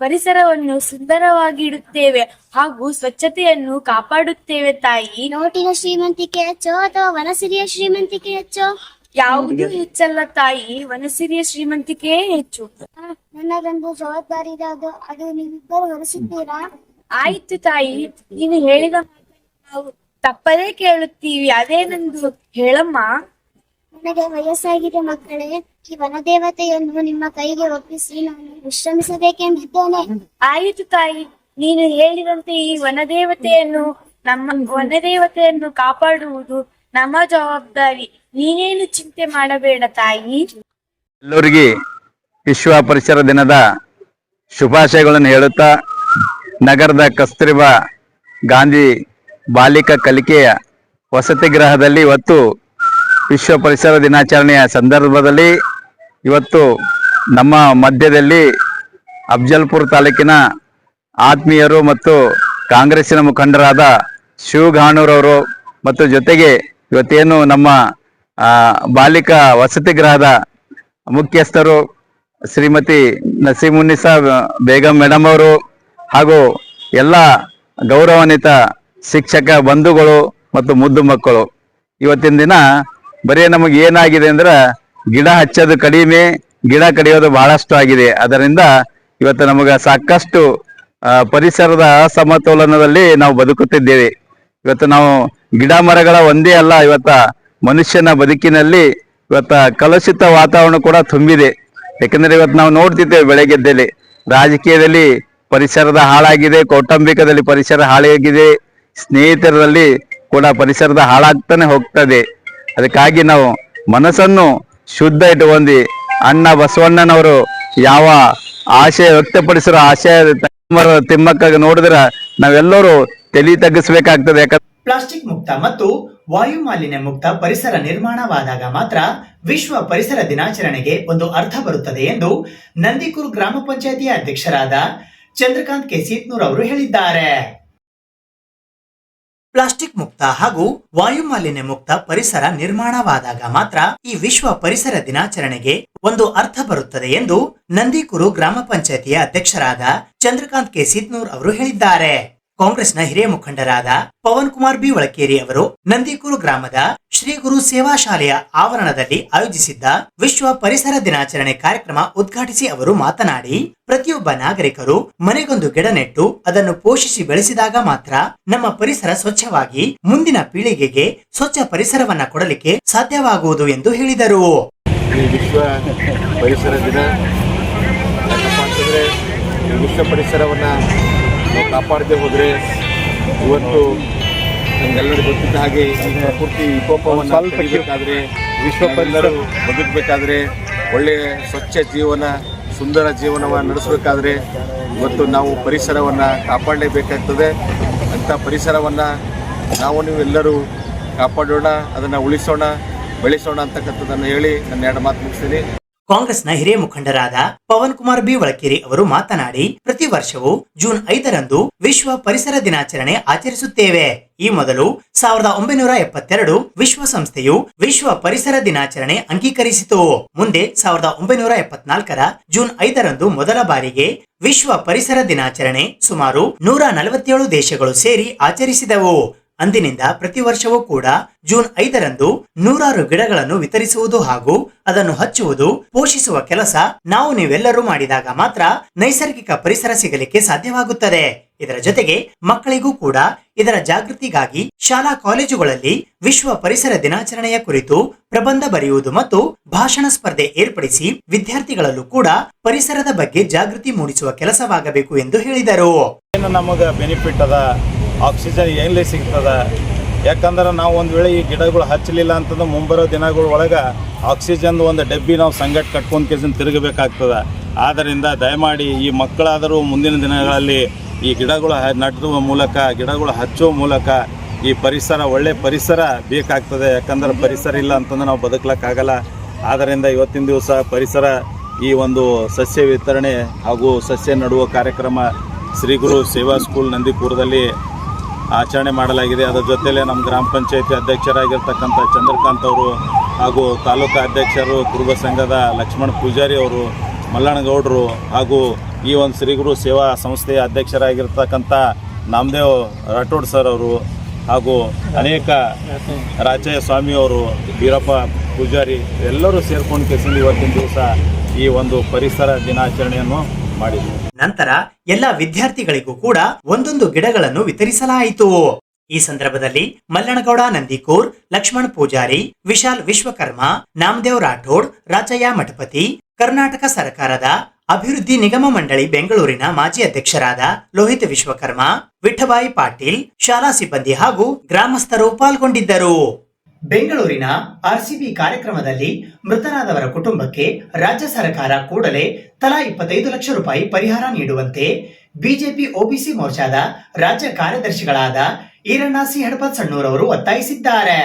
ಪರಿಸರವನ್ನು ಸುಂದರವಾಗಿ ಇಡುತ್ತೇವೆ ಹಾಗೂ ಸ್ವಚ್ಛತೆಯನ್ನು ಕಾಪಾಡುತ್ತೇವೆ ತಾಯಿ. ನೋಟಿನ ಶ್ರೀಮಂತಿಕೆ ಹೆಚ್ಚೋ ಅಥವಾ ವನಸಿರಿಯ ಶ್ರೀಮಂತಿಕೆ ಹೆಚ್ಚೋ? ಯಾವುದೂ ಹೆಚ್ಚಲ್ಲ ತಾಯಿ, ವನಸಿರಿಯ ಶ್ರೀಮಂತಿಕೆಯೇ ಹೆಚ್ಚು. ನನ್ನದೊಂದು ಜವಾಬ್ದಾರಿ ಇದೆ, ಅದು ನೀವಿಬ್ಬರು ಹೊರಿಸಿದ್ದೀರಾ? ಆಯ್ತು ತಾಯಿ, ನೀನು ಹೇಳಿದ ನಾವು ತಪ್ಪದೇ ಕೇಳುತ್ತೀವಿ. ಅದೇನೆಂದು ಹೇಳಮ್ಮ. ನನಗೆ ವಯಸ್ಸಾಗಿದೆ ಮಕ್ಕಳೇ. ಈ ವನದೇವತೆಯನ್ನು ನಿಮ್ಮ ಕೈಗೆ ಒಪ್ಪಿಸಿ ನಾನು ವಿಶ್ರಮಿಸಬೇಕೆಂದಿದ್ದೇನೆ. ಆಯಿತು ತಾಯಿ, ನೀನು ಹೇಳಿದಂತೆ ಈ ವನದೇವತೆಯನ್ನು ಕಾಪಾಡುವುದು ನಮ್ಮ ಜವಾಬ್ದಾರಿ. ನೀನೇನು ಚಿಂತೆ ಮಾಡಬೇಡ ತಾಯಿ. ಎಲ್ಲರಿಗೆ ವಿಶ್ವ ಪರಿಸರ ದಿನದ ಶುಭಾಶಯಗಳನ್ನು ಹೇಳುತ್ತಾ, ನಗರದ ಕಸ್ತೂರ್ಬಾ ಗಾಂಧಿ ಬಾಲಿಕಾ ಕಲಿಕೆಯ ವಸತಿ ಗೃಹದಲ್ಲಿ ಇವತ್ತು ವಿಶ್ವ ಪರಿಸರ ದಿನಾಚರಣೆಯ ಸಂದರ್ಭದಲ್ಲಿ ಇವತ್ತು ನಮ್ಮ ಮಧ್ಯದಲ್ಲಿ ಅಫ್ಜಲ್ಪುರ ತಾಲೂಕಿನ ಆತ್ಮೀಯರು ಮತ್ತು ಕಾಂಗ್ರೆಸ್ಸಿನ ಮುಖಂಡರಾದ ಶಿವು ಗಾಣೂರವರು ಮತ್ತು ಜೊತೆಗೆ ಇವತ್ತೇನು ನಮ್ಮ ಬಾಲಿಕಾ ವಸತಿ ಗೃಹದ ಮುಖ್ಯಸ್ಥರು ಶ್ರೀಮತಿ ನಸೀಮುನ್ನಿಸಾ ಬೇಗಂ ಮೇಡಮ್ ಅವರು ಹಾಗೂ ಎಲ್ಲ ಗೌರವಾನ್ವಿತ ಶಿಕ್ಷಕ ಬಂಧುಗಳು ಮತ್ತು ಮುದ್ದು ಮಕ್ಕಳು, ಇವತ್ತಿನ ದಿನ ಬರೀ ನಮಗೆ ಏನಾಗಿದೆ ಅಂದ್ರೆ ಗಿಡ ಹಚ್ಚೋದು ಕಡಿಮೆ, ಗಿಡ ಕಡಿಯೋದು ಬಹಳಷ್ಟು ಆಗಿದೆ. ಅದರಿಂದ ಇವತ್ತು ನಮಗೆ ಸಾಕಷ್ಟು ಪರಿಸರದ ಅಸಮತೋಲನದಲ್ಲಿ ನಾವು ಬದುಕುತ್ತಿದ್ದೇವೆ. ಇವತ್ತು ನಾವು ಗಿಡ ಮರಗಳ ಒಂದೇ ಅಲ್ಲ, ಇವತ್ತ ಮನುಷ್ಯನ ಬದುಕಿನಲ್ಲಿ ಇವತ್ತ ಕಲುಷಿತ ವಾತಾವರಣ ಕೂಡ ತುಂಬಿದೆ. ಯಾಕಂದ್ರೆ ಇವತ್ತು ನಾವು ನೋಡ್ತಿದ್ದೇವೆ ಬೆಳಗ್ಗೆದ್ದಲ್ಲಿ ರಾಜಕೀಯದಲ್ಲಿ ಪರಿಸರದ ಹಾಳಾಗಿದೆ, ಕೌಟುಂಬಿಕದಲ್ಲಿ ಪರಿಸರ ಹಾಳಾಗಿದೆ, ಸ್ನೇಹಿತರಲ್ಲಿ ಕೂಡ ಪರಿಸರದ ಹಾಳಾಗ್ತಾನೆ ಹೋಗ್ತದೆ. ಅದಕ್ಕಾಗಿ ನಾವು ಮನಸ್ಸನ್ನು ಶುದ್ಧ ಇಟ್ಟುಕೊಂಡು ಅಣ್ಣ ಬಸವಣ್ಣನವರು ಯಾವ ಆಶಯ ವ್ಯಕ್ತಪಡಿಸಿರೋ ಆಶಯ ತಿಮ್ಮಕ್ಕ ನೋಡಿದ್ರೆ ನಾವೆಲ್ಲರೂ ತಲೆ ತಗ್ಗಿಸ್ಬೇಕಾಗ್ತದೆ. ಪ್ಲಾಸ್ಟಿಕ್ ಮುಕ್ತ ಮತ್ತು ವಾಯು ಮಾಲಿನ್ಯ ಮುಕ್ತ ಪರಿಸರ ನಿರ್ಮಾಣವಾದಾಗ ಮಾತ್ರ ವಿಶ್ವ ಪರಿಸರ ದಿನಾಚರಣೆಗೆ ಒಂದು ಅರ್ಥ ಬರುತ್ತದೆ ಎಂದು ನಂದಿಕೂರು ಗ್ರಾಮ ಪಂಚಾಯಿತಿಯ ಅಧ್ಯಕ್ಷರಾದ ಚಂದ್ರಕಾಂತ್ ಕೆ ಸೀತ್ನೂರ್ ಅವರು ಹೇಳಿದ್ದಾರೆ. ಪ್ಲಾಸ್ಟಿಕ್ ಮುಕ್ತ ಹಾಗೂ ವಾಯು ಮಾಲಿನ್ಯ ಮುಕ್ತ ಪರಿಸರ ನಿರ್ಮಾಣವಾದಾಗ ಮಾತ್ರ ಈ ವಿಶ್ವ ಪರಿಸರ ದಿನಾಚರಣೆಗೆ ಒಂದು ಅರ್ಥ ಬರುತ್ತದೆ ಎಂದು ನಂದಿಕೂರು ಗ್ರಾಮ ಪಂಚಾಯಿತಿಯ ಅಧ್ಯಕ್ಷರಾದ ಚಂದ್ರಕಾಂತ್ ಕೆ ಸೀತ್ನೂರ್ ಅವರು ಹೇಳಿದ್ದಾರೆ. ಕಾಂಗ್ರೆಸ್ನ ಹಿರಿಯ ಮುಖಂಡರಾದ ಪವನ್ ಕುಮಾರ್ ಬಿ ಒಳಕೇರಿ ಅವರು ನಂದಿಕೂರು ಗ್ರಾಮದ ಶ್ರೀ ಗುರು ಸೇವಾ ಶಾಲೆಯ ಆವರಣದಲ್ಲಿ ಆಯೋಜಿಸಿದ್ದ ವಿಶ್ವ ಪರಿಸರ ದಿನಾಚರಣೆ ಕಾರ್ಯಕ್ರಮ ಉದ್ಘಾಟಿಸಿ ಅವರು ಮಾತನಾಡಿ, ಪ್ರತಿಯೊಬ್ಬ ನಾಗರಿಕರು ಮನೆಗೊಂದು ಗಿಡ ನೆಟ್ಟು ಅದನ್ನು ಪೋಷಿಸಿ ಬೆಳೆಸಿದಾಗ ಮಾತ್ರ ನಮ್ಮ ಪರಿಸರ ಸ್ವಚ್ಛವಾಗಿ ಮುಂದಿನ ಪೀಳಿಗೆಗೆ ಸ್ವಚ್ಛ ಪರಿಸರವನ್ನ ಕೊಡಲಿಕ್ಕೆ ಸಾಧ್ಯವಾಗುವುದು ಎಂದು ಹೇಳಿದರು. ಈ ವಿಶ್ವ ಪರಿಸರ ದಿನ ಯಾಕಪ್ಪ ಅಂತಂದ್ರೆ ಈ ವಿಶ್ವ ಪರಿಸರವನ್ನ ನಾವು ಕಾಪಾಡದೆ ಹೋದರೆ ಇವತ್ತು ನಮಗೆಲ್ಲರಿಗೂ ಗೊತ್ತಿದ್ದ ಹಾಗೆ ಈ ಪ್ರಕೃತಿ ವಿಕೋಪವನ್ನು ತಡಿಬೇಕಾದ್ರೆ ವಿಶ್ವ ಪರಿಸರ ಬದುಕಬೇಕಾದ್ರೆ ಒಳ್ಳೆಯ ಸ್ವಚ್ಛ ಜೀವನ, ಸುಂದರ ಜೀವನವನ್ನು ನಡೆಸಬೇಕಾದ್ರೆ ಇವತ್ತು ನಾವು ಪರಿಸರವನ್ನು ಕಾಪಾಡಲೇಬೇಕಾಗ್ತದೆ. ಅಂಥ ಪರಿಸರವನ್ನು ನೀವು ಎಲ್ಲರೂ ಕಾಪಾಡೋಣ, ಅದನ್ನು ಉಳಿಸೋಣ, ಬೆಳೆಸೋಣ ಅಂತಕ್ಕಂಥದ್ದನ್ನು ಹೇಳಿ ನನ್ನ 2 ಮಾತು ಮುಗಿಸ್ತೀನಿ. ಕಾಂಗ್ರೆಸ್ನ ಹಿರಿಯ ಮುಖಂಡರಾದ ಪವನ್ ಕುಮಾರ್ ಬಿ ಒಳಕೇರಿ ಅವರು ಮಾತನಾಡಿ, ಪ್ರತಿ ವರ್ಷವೂ ಜೂನ್ 5ರಂದು ವಿಶ್ವ ಪರಿಸರ ದಿನಾಚರಣೆ ಆಚರಿಸುತ್ತೇವೆ. ಈ ಮೊದಲು 1972 ವಿಶ್ವಸಂಸ್ಥೆಯು ವಿಶ್ವ ಪರಿಸರ ದಿನಾಚರಣೆ ಅಂಗೀಕರಿಸಿತು. ಮುಂದೆ 1974 ಜೂನ್ 5ರಂದು ಮೊದಲ ಬಾರಿಗೆ ವಿಶ್ವ ಪರಿಸರ ದಿನಾಚರಣೆ ಸುಮಾರು 147 ದೇಶಗಳು ಸೇರಿ ಆಚರಿಸಿದವು. ಅಂದಿನಿಂದ ಪ್ರತಿ ವರ್ಷವೂ ಕೂಡ ಜೂನ್ 5ರಂದು 100 ಗಿಡಗಳನ್ನು ವಿತರಿಸುವುದು ಹಾಗೂ ಅದನ್ನು ಹಚ್ಚುವುದು, ಪೋಷಿಸುವ ಕೆಲಸ ನೀವೆಲ್ಲರೂ ಮಾಡಿದಾಗ ಮಾತ್ರ ನೈಸರ್ಗಿಕ ಪರಿಸರ ಸಿಗಲಿಕ್ಕೆ ಸಾಧ್ಯವಾಗುತ್ತದೆ. ಇದರ ಜೊತೆಗೆ ಮಕ್ಕಳಿಗೂ ಕೂಡ ಇದರ ಜಾಗೃತಿಗಾಗಿ ಶಾಲಾ ಕಾಲೇಜುಗಳಲ್ಲಿ ವಿಶ್ವ ಪರಿಸರ ದಿನಾಚರಣೆಯ ಕುರಿತು ಪ್ರಬಂಧ ಬರೆಯುವುದು ಮತ್ತು ಭಾಷಣ ಸ್ಪರ್ಧೆ ಏರ್ಪಡಿಸಿ ವಿದ್ಯಾರ್ಥಿಗಳಲ್ಲೂ ಕೂಡ ಪರಿಸರದ ಬಗ್ಗೆ ಜಾಗೃತಿ ಮೂಡಿಸುವ ಕೆಲಸವಾಗಬೇಕು ಎಂದು ಹೇಳಿದರು. ನಮಗೆ ಬೆನಿಫಿಟ್ ಅದ, ಆಕ್ಸಿಜನ್ ಎಲ್ಲಿ ಸಿಗ್ತದ, ಯಾಕಂದ್ರೆ ನಾವು ಒಂದು ವೇಳೆ ಈ ಗಿಡಗಳು ಹಚ್ಚಲಿಲ್ಲ ಅಂತಂದ್ರೆ ಮುಂಬರೋ ದಿನಗಳ ಒಳಗೆ ಆಕ್ಸಿಜನ್ ಒಂದು ಡಬ್ಬಿ ನಾವು ಸಂಗಟ್ ಕಟ್ಕೊಂಡು ಕೇಸಿನ ತಿರುಗಬೇಕಾಗ್ತದೆ. ಆದ್ದರಿಂದ ದಯಮಾಡಿ ಈ ಮಕ್ಕಳಾದರೂ ಮುಂದಿನ ದಿನಗಳಲ್ಲಿ ಈ ಗಿಡಗಳು ನೆಡುವ ಮೂಲಕ, ಗಿಡಗಳು ಹಚ್ಚುವ ಮೂಲಕ ಈ ಪರಿಸರ, ಒಳ್ಳೆ ಪರಿಸರ ಬೇಕಾಗ್ತದೆ. ಯಾಕಂದ್ರೆ ಪರಿಸರ ಇಲ್ಲ ಅಂತಂದ್ರೆ ನಾವು ಬದುಕಲಿಕ್ಕಾಗಲ್ಲ. ಆದ್ದರಿಂದ ಇವತ್ತಿನ ದಿವಸ ಪರಿಸರ ಈ ಒಂದು ಸಸ್ಯ ವಿತರಣೆ ಹಾಗೂ ಸಸ್ಯ ನೆಡುವ ಕಾರ್ಯಕ್ರಮ ಶ್ರೀ ಗುರು ಸೇವಾ ಸ್ಕೂಲ್ ನಂದಿಪುರದಲ್ಲಿ ಆಚರಣೆ ಮಾಡಲಾಗಿದೆ. ಅದರ ಜೊತೆಯಲ್ಲೇ ನಮ್ಮ ಗ್ರಾಮ ಪಂಚಾಯತಿ ಅಧ್ಯಕ್ಷರಾಗಿರ್ತಕ್ಕಂಥ ಚಂದ್ರಕಾಂತ್ ಅವರು ಹಾಗೂ ತಾಲೂಕು ಅಧ್ಯಕ್ಷರು ಕುರುಬ ಸಂಘದ ಲಕ್ಷ್ಮಣ ಪೂಜಾರಿ ಅವರು, ಮಲ್ಲಣ್ಣಗೌಡರು ಹಾಗೂ ಈ ಒಂದು ಶ್ರೀ ಗುರು ಸೇವಾ ಸಂಸ್ಥೆಯ ಅಧ್ಯಕ್ಷರಾಗಿರ್ತಕ್ಕಂಥ ನಾಮದೇವ್ ರಾಠೋಡ್ ಸರ್ ಅವರು ಹಾಗೂ ಅನೇಕ ರಾಚಯ್ಯ ಸ್ವಾಮಿಯವರು, ವೀರಪ್ಪ ಪೂಜಾರಿ ಎಲ್ಲರೂ ಸೇರ್ಕೊಂಡು ಕೇಸಿಂದ ಇವತ್ತಿನ ದಿವಸ ಈ ಒಂದು ಪರಿಸರ ದಿನಾಚರಣೆಯನ್ನು ಮಾಡಿದರು. ನಂತರ ಎಲ್ಲ ವಿದ್ಯಾರ್ಥಿಗಳಿಗೂ ಕೂಡ ಒಂದೊಂದು ಗಿಡಗಳನ್ನು ವಿತರಿಸಲಾಯಿತು. ಈ ಸಂದರ್ಭದಲ್ಲಿ ಮಲ್ಲಣ್ಣಗೌಡ ನಂದಿಕೂರ್, ಲಕ್ಷ್ಮಣ್ ಪೂಜಾರಿ, ವಿಶಾಲ್ ವಿಶ್ವಕರ್ಮ, ನಾಮದೇವ್ ರಾಠೋಡ್, ರಾಚಯ್ಯ ಮಠಪತಿ, ಕರ್ನಾಟಕ ಸರ್ಕಾರದ ಅಭಿವೃದ್ಧಿ ನಿಗಮ ಮಂಡಳಿ ಬೆಂಗಳೂರಿನ ಮಾಜಿ ಅಧ್ಯಕ್ಷರಾದ ಲೋಹಿತ್ ವಿಶ್ವಕರ್ಮ, ವಿಠಬಾಯಿ ಪಾಟೀಲ್, ಶಾಲಾ ಸಿಬ್ಬಂದಿ ಹಾಗೂ ಗ್ರಾಮಸ್ಥರು ಪಾಲ್ಗೊಂಡಿದ್ದರು. ಬೆಂಗಳೂರಿನ ಆರ್ಸಿಬಿ ಕಾರ್ಯಕ್ರಮದಲ್ಲಿ ಮೃತರಾದವರ ಕುಟುಂಬಕ್ಕೆ ರಾಜ್ಯ ಸರ್ಕಾರ ಕೂಡಲೇ ತಲಾ 25 ಲಕ್ಷ ರೂಪಾಯಿ ಪರಿಹಾರ ನೀಡುವಂತೆ ಬಿಜೆಪಿ ಒಬಿಸಿ ಮೋರ್ಚಾದ ರಾಜ್ಯ ಕಾರ್ಯದರ್ಶಿಗಳಾದ ಈರಣ್ಣ ಸಿ ಹಡಪದ್ ಸಣ್ಣೂರವರು ಒತ್ತಾಯಿಸಿದ್ದಾರೆ.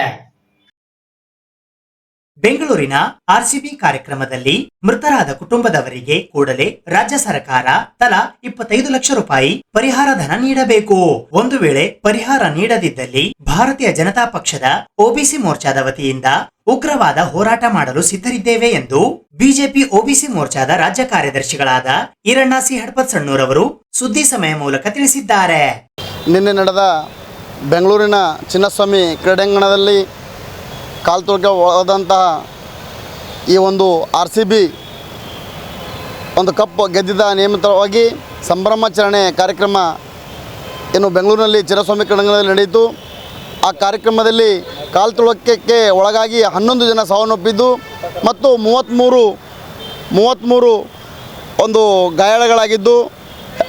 ಬೆಂಗಳೂರಿನ ಆರ್ಸಿಬಿ ಕಾರ್ಯಕ್ರಮದಲ್ಲಿ ಮೃತರಾದ ಕುಟುಂಬದವರಿಗೆ ಕೂಡಲೇ ರಾಜ್ಯ ಸರ್ಕಾರ ತಲಾ 25 ಲಕ್ಷ ರೂಪಾಯಿ ಪರಿಹಾರ ಧನ ನೀಡಬೇಕು. ಒಂದು ವೇಳೆ ಪರಿಹಾರ ನೀಡದಿದ್ದಲ್ಲಿ ಭಾರತೀಯ ಜನತಾ ಪಕ್ಷದ ಒಬಿಸಿ ಮೋರ್ಚಾದ ವತಿಯಿಂದ ಉಗ್ರವಾದ ಹೋರಾಟ ಮಾಡಲು ಸಿದ್ಧರಿದ್ದೇವೆ ಎಂದು ಬಿಜೆಪಿ ಒಬಿಸಿ ಮೋರ್ಚಾದ ರಾಜ್ಯ ಕಾರ್ಯದರ್ಶಿಗಳಾದ ಈರಣ್ಣ ಸಿ ಹಡಪದ್ ಸಣ್ಣೂರವರು ಸುದ್ದಿ ಸಮಯ ಮೂಲಕ ತಿಳಿಸಿದ್ದಾರೆ. ನಿನ್ನೆ ನಡೆದ ಬೆಂಗಳೂರಿನ ಚಿನ್ನಸ್ವಾಮಿ ಕ್ರೀಡಾಂಗಣದಲ್ಲಿ ಕಾಲ್ತುಳಿಗೆ ಹೋದಂತಹ ಈ ಒಂದು RCB ಒಂದು ಕಪ್ ಗೆದ್ದಿದ್ದ ನಿಯಮಿತವಾಗಿ ಸಂಭ್ರಮಾಚರಣೆ ಕಾರ್ಯಕ್ರಮ ಏನು ಬೆಂಗಳೂರಿನಲ್ಲಿ ಚಿನ್ನಸ್ವಾಮಿ ಕ್ರೀಡಾಂಗಣದಲ್ಲಿ ನಡೆಯಿತು. ಆ ಕಾರ್ಯಕ್ರಮದಲ್ಲಿ ಕಾಲ್ತುಳಕ್ಕೆ ಒಳಗಾಗಿ 11 ಜನ ಸಾವನ್ನಪ್ಪಿದ್ದು ಮತ್ತು 33 ಒಂದು ಗಾಯಾಳುಗಳಾಗಿದ್ದು,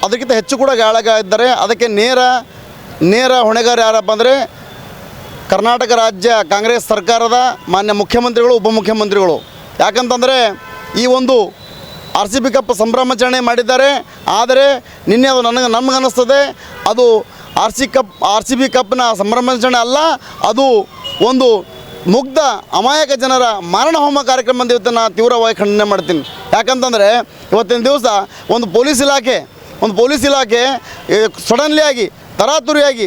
ಅದಕ್ಕಿಂತ ಹೆಚ್ಚು ಕೂಡ ಗಾಯಾಳುಗಳಿದ್ದಾರೆ. ಅದಕ್ಕೆ ನೇರ ಹೊಣೆಗಾರ ಯಾರಪ್ಪ ಅಂದರೆ ಕರ್ನಾಟಕ ರಾಜ್ಯ ಕಾಂಗ್ರೆಸ್ ಸರ್ಕಾರದ ಮಾನ್ಯ ಮುಖ್ಯಮಂತ್ರಿಗಳು, ಉಪಮುಖ್ಯಮಂತ್ರಿಗಳು. ಯಾಕಂತಂದರೆ ಈ ಒಂದು RCB ಕಪ್ ಸಂಭ್ರಮಾಚರಣೆ ಮಾಡಿದ್ದಾರೆ. ಆದರೆ ನಿನ್ನೆ ಅದು ನಮಗನ್ನಿಸ್ತದೆ ಅದು RCB ಕಪ್ನ ಸಂಭ್ರಮಾಚರಣೆ ಅಲ್ಲ, ಅದು ಒಂದು ಮುಗ್ಧ ಅಮಾಯಕ ಜನರ ಮಾರಣ ಹೋಮ ಕಾರ್ಯಕ್ರಮ ಅಂತ ಇವತ್ತು ನಾನು ತೀವ್ರವಾಗಿ ಖಂಡನೆ ಮಾಡ್ತೀನಿ. ಯಾಕಂತಂದರೆ ಇವತ್ತಿನ ದಿವಸ ಒಂದು ಪೊಲೀಸ್ ಇಲಾಖೆ ಸಡನ್ಲಿ ಆಗಿ ತರಾತುರಿಯಾಗಿ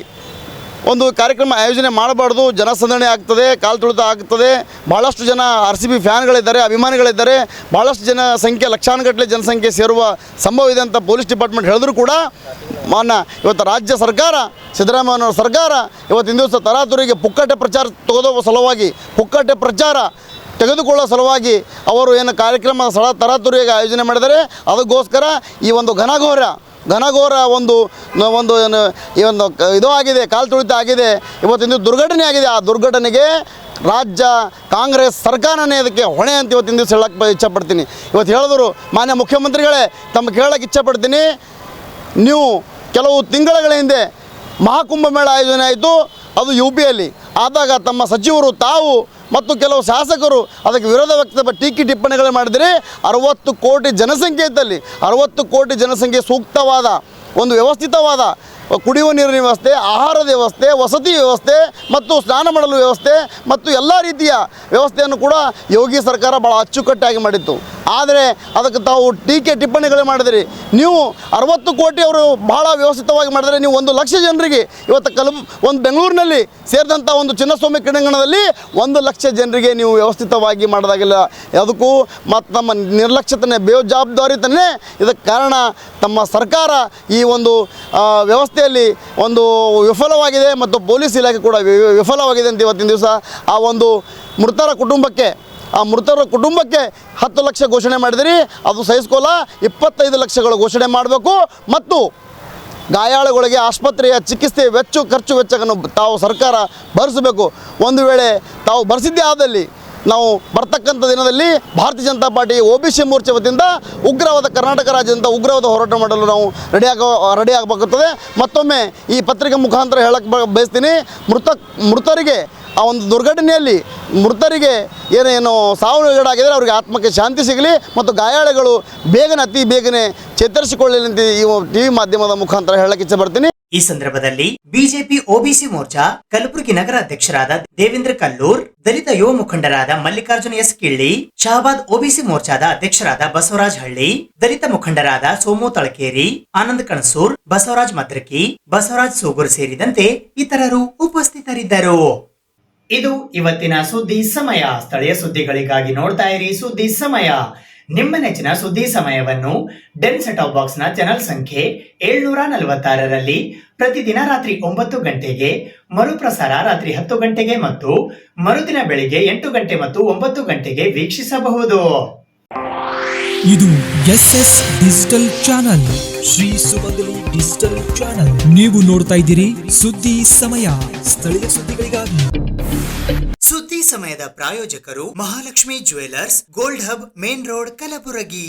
ಒಂದು ಕಾರ್ಯಕ್ರಮ ಆಯೋಜನೆ ಮಾಡಬಾರ್ದು. ಜನಸಂದಣಿ ಆಗ್ತದೆ, ಕಾಲು ತುಳಿತ ಆಗ್ತದೆ. ಭಾಳಷ್ಟು ಜನ RCB ಫ್ಯಾನ್ಗಳಿದ್ದಾರೆ, ಅಭಿಮಾನಿಗಳಿದ್ದಾರೆ. ಭಾಳಷ್ಟು ಜನಸಂಖ್ಯೆ, ಲಕ್ಷಾನುಗಟ್ಟಲೆ ಜನಸಂಖ್ಯೆ ಸೇರುವ ಸಂಭವ ಇದೆ ಅಂತ ಪೊಲೀಸ್ ಡಿಪಾರ್ಟ್ಮೆಂಟ್ ಹೇಳಿದ್ರು ಕೂಡ ಇವತ್ತು ರಾಜ್ಯ ಸರ್ಕಾರ, ಸಿದ್ದರಾಮಯ್ಯನವರ ಸರ್ಕಾರ ಇವತ್ತಿನ ದಿವಸ ತರಾತುರಿಗೆ ಪುಕ್ಕಟೆ ಪ್ರಚಾರ ತೆಗೆದುಕೊಳ್ಳೋ ಸಲುವಾಗಿ ಅವರು ಏನು ಕಾರ್ಯಕ್ರಮ ತರಾತುರಿಯಾಗಿ ಆಯೋಜನೆ ಮಾಡಿದ್ದಾರೆ. ಅದಕ್ಕೋಸ್ಕರ ಈ ಒಂದು ಘನಘೋರ ಒಂದು ಈ ಒಂದು ಇದು ಆಗಿದೆ, ಕಾಲು ತುಳಿತ ಆಗಿದೆ, ಇವತ್ತಿನ ದುರ್ಘಟನೆ ಆಗಿದೆ. ಆ ದುರ್ಘಟನೆಗೆ ರಾಜ್ಯ ಕಾಂಗ್ರೆಸ್ ಸರ್ಕಾರನೇ ಅದಕ್ಕೆ ಹೊಣೆ ಅಂತ ಇವತ್ತಿನ ದಿವಸ ಹೇಳಕ್ಕೆ ಇಚ್ಛಪಡ್ತೀನಿ. ಇವತ್ತು ಹೇಳಿದ್ರು ಮಾನ್ಯ ಮುಖ್ಯಮಂತ್ರಿಗಳೇ, ತಮ್ಮ ಕೇಳಕ್ಕೆ ಇಚ್ಛಪಡ್ತೀನಿ. ನೀವು ಕೆಲವು ತಿಂಗಳ ಹಿಂದೆ ಮಹಾಕುಂಭಮೇಳ ಆಯೋಜನೆ ಆಯಿತು, ಅದು UPಯಲ್ಲಿ ಆದಾಗ ತಮ್ಮ ಸಚಿವರು, ತಾವು ಮತ್ತು ಕೆಲವು ಶಾಸಕರು ಅದಕ್ಕೆ ವಿರೋಧ ವ್ಯಕ್ತಪಟ್ಟು ಟೀಕೆ ಟಿಪ್ಪಣಿಗಳು ಮಾಡಿದರೆ 60 ಕೋಟಿ ಜನಸಂಖ್ಯೆ ಇದ್ದಲ್ಲಿ 60 ಕೋಟಿ ಜನಸಂಖ್ಯೆ ಸೂಕ್ತವಾದ ಒಂದು ವ್ಯವಸ್ಥಿತವಾದ ಕುಡಿಯುವ ನೀರಿನ ವ್ಯವಸ್ಥೆ, ಆಹಾರದ ವ್ಯವಸ್ಥೆ, ವಸತಿ ವ್ಯವಸ್ಥೆ ಮತ್ತು ಸ್ನಾನ ಮಾಡಲು ವ್ಯವಸ್ಥೆ ಮತ್ತು ಎಲ್ಲ ರೀತಿಯ ವ್ಯವಸ್ಥೆಯನ್ನು ಕೂಡ ಯೋಗಿ ಸರ್ಕಾರ ಭಾಳ ಅಚ್ಚುಕಟ್ಟಾಗಿ ಮಾಡಿತ್ತು. ಆದರೆ ಅದಕ್ಕೆ ತಾವು ಟೀಕೆ ಟಿಪ್ಪಣಿಗಳು ಮಾಡಿದಿರಿ. ನೀವು 60 ಕೋಟಿ ಅವರು ಭಾಳ ವ್ಯವಸ್ಥಿತವಾಗಿ ಮಾಡಿದರೆ, ನೀವು 1 ಲಕ್ಷ ಜನರಿಗೆ ಇವತ್ತು ಒಂದು ಬೆಂಗಳೂರಿನಲ್ಲಿ ಸೇರಿದಂಥ ಒಂದು ಚಿನ್ನಸ್ವಾಮಿ ಕ್ರೀಡಾಂಗಣದಲ್ಲಿ 1 ಲಕ್ಷ ಜನರಿಗೆ ನೀವು ವ್ಯವಸ್ಥಿತವಾಗಿ ಮಾಡೋದಾಗಿಲ್ಲ. ಅದಕ್ಕೂ ಮತ್ತು ನಮ್ಮ ನಿರ್ಲಕ್ಷ್ಯತನೇ, ಬೇಜವಾಬ್ದಾರಿತನೇ ಇದಕ್ಕೆ ಕಾರಣ. ತಮ್ಮ ಸರ್ಕಾರ ಈ ಒಂದು ವ್ಯವಸ್ಥೆಯಲ್ಲಿ ಒಂದು ವಿಫಲವಾಗಿದೆ ಮತ್ತು ಪೊಲೀಸ್ ಇಲಾಖೆ ಕೂಡ ವಿಫಲವಾಗಿದೆ ಅಂತ ಇವತ್ತಿನ ದಿವಸ ಆ ಒಂದು ಮೃತರ ಕುಟುಂಬಕ್ಕೆ 10 ಲಕ್ಷ ಘೋಷಣೆ ಮಾಡಿದಿರಿ. ಅದು ಸಹಿಸ್ಕೋಲ್ಲ, 25 ಲಕ್ಷಗಳು ಘೋಷಣೆ ಮಾಡಬೇಕು ಮತ್ತು ಗಾಯಾಳುಗಳಿಗೆ ಆಸ್ಪತ್ರೆಯ ಚಿಕಿತ್ಸೆ ಖರ್ಚು ವೆಚ್ಚವನ್ನು ತಾವು ಸರ್ಕಾರ ಭರಿಸಬೇಕು. ಒಂದು ವೇಳೆ ತಾವು ಭರಿಸಿದ್ದೇ ಆದಲ್ಲಿ ನಾವು ಬರ್ತಕ್ಕಂಥ ದಿನದಲ್ಲಿ ಭಾರತೀಯ ಜನತಾ ಪಾರ್ಟಿ OBC ಮೋರ್ಚಾ ವತಿಯಿಂದ ಉಗ್ರವಾದ ಕರ್ನಾಟಕ ರಾಜ್ಯದಿಂದ ಉಗ್ರವಾದ ಹೋರಾಟ ಮಾಡಲು ನಾವು ರೆಡಿ ಆಗಬೇಕಾಗುತ್ತದೆ. ಮತ್ತೊಮ್ಮೆ ಈ ಪತ್ರಿಕೆ ಮುಖಾಂತರ ಹೇಳಕ್ಕೆ ಬಯಸ್ತೀನಿ, ಮೃತರಿಗೆ ಆ ಒಂದು ದುರ್ಘಟನೆಯಲ್ಲಿ ಮೃತರಿಗೆ ಏನೇನು ಸಾವುಗೀಡಾಗಿದ್ದಾರೆ ಅವರಿಗೆ ಆತ್ಮಕ್ಕೆ ಶಾಂತಿ ಸಿಗಲಿ ಮತ್ತು ಗಾಯಾಳುಗಳು ಅತಿ ಬೇಗನೆ ಚೇತರಿಸಿಕೊಳ್ಳಲಿ ಅಂತ ಈ TV ಮಾಧ್ಯಮದ ಮುಖಾಂತರ ಹೇಳಕ್ಕೆ ಇಚ್ಛೆ ಪಡ್ತೀನಿ. ಈ ಸಂದರ್ಭದಲ್ಲಿ ಬಿಜೆಪಿ OBC ಮೋರ್ಚಾ ಕಲಬುರಗಿ ನಗರ ಅಧ್ಯಕ್ಷರಾದ ದೇವೇಂದ್ರ ಕಲ್ಲೂರ್, ದಲಿತ ಯುವ ಮುಖಂಡರಾದ ಮಲ್ಲಿಕಾರ್ಜುನ S. ಕಿಳ್ಳಿ, ಶಹಬಾದ್ OBC ಮೋರ್ಚಾದ ಅಧ್ಯಕ್ಷರಾದ ಬಸವರಾಜ್ ಹಳ್ಳಿ, ದಲಿತ ಮುಖಂಡರಾದ ಸೋಮು ತಳಕೇರಿ, ಆನಂದ್ ಕಣಸೂರ್, ಬಸವರಾಜ್ ಮದ್ರಕಿ, ಬಸವರಾಜ್ ಸೂಗೂರ್ ಸೇರಿದಂತೆ ಇತರರು ಉಪಸ್ಥಿತರಿದ್ದರು. ಇದು ಇವತ್ತಿನ ಸುದ್ದಿ ಸಮಯ. ಸ್ಥಳೀಯ ಸುದ್ದಿಗಳಿಗಾಗಿ ನೋಡ್ತಾ ಇರಿ ಸುದ್ದಿ ಸಮಯ. ನಿಮ್ಮ ನೆಚ್ಚಿನ ಸುದ್ದಿ ಸಮಯವನ್ನು ಡೆನ್ ಸೆಟ್ ಆಫ್ ಬಾಕ್ಸ್ ನ ಚಾನೆಲ್ ಸಂಖ್ಯೆ 746ರಲ್ಲಿ ಪ್ರತಿದಿನ ರಾತ್ರಿ 9 ಗಂಟೆಗೆ, ಮರುಪ್ರಸಾರ ರಾತ್ರಿ 10 ಗಂಟೆಗೆ ಮತ್ತು ಮರುದಿನ ಬೆಳಿಗ್ಗೆ 8 ಗಂಟೆ ಮತ್ತು 9 ಗಂಟೆಗೆ ವೀಕ್ಷಿಸಬಹುದು. ಇದು SS ಡಿಜಿಟಲ್ ಚಾನಲ್, ಶ್ರೀ ಸುಮಂಗಲಿ ಡಿಜಿಟಲ್ ಚಾನಲ್. ನೀವು ನೋಡ್ತಾ ಇದ್ದೀರಿ ಸುದ್ದಿ ಸಮಯ, ಸ್ಥಳೀಯ ಸುದ್ದಿಗಳಿಗಾಗಿ. ಸುದ್ದಿ ಸಮಯದ ಪ್ರಾಯೋಜಕರು Mahalakshmi jewellers, gold hub, main road, Kalaburagi.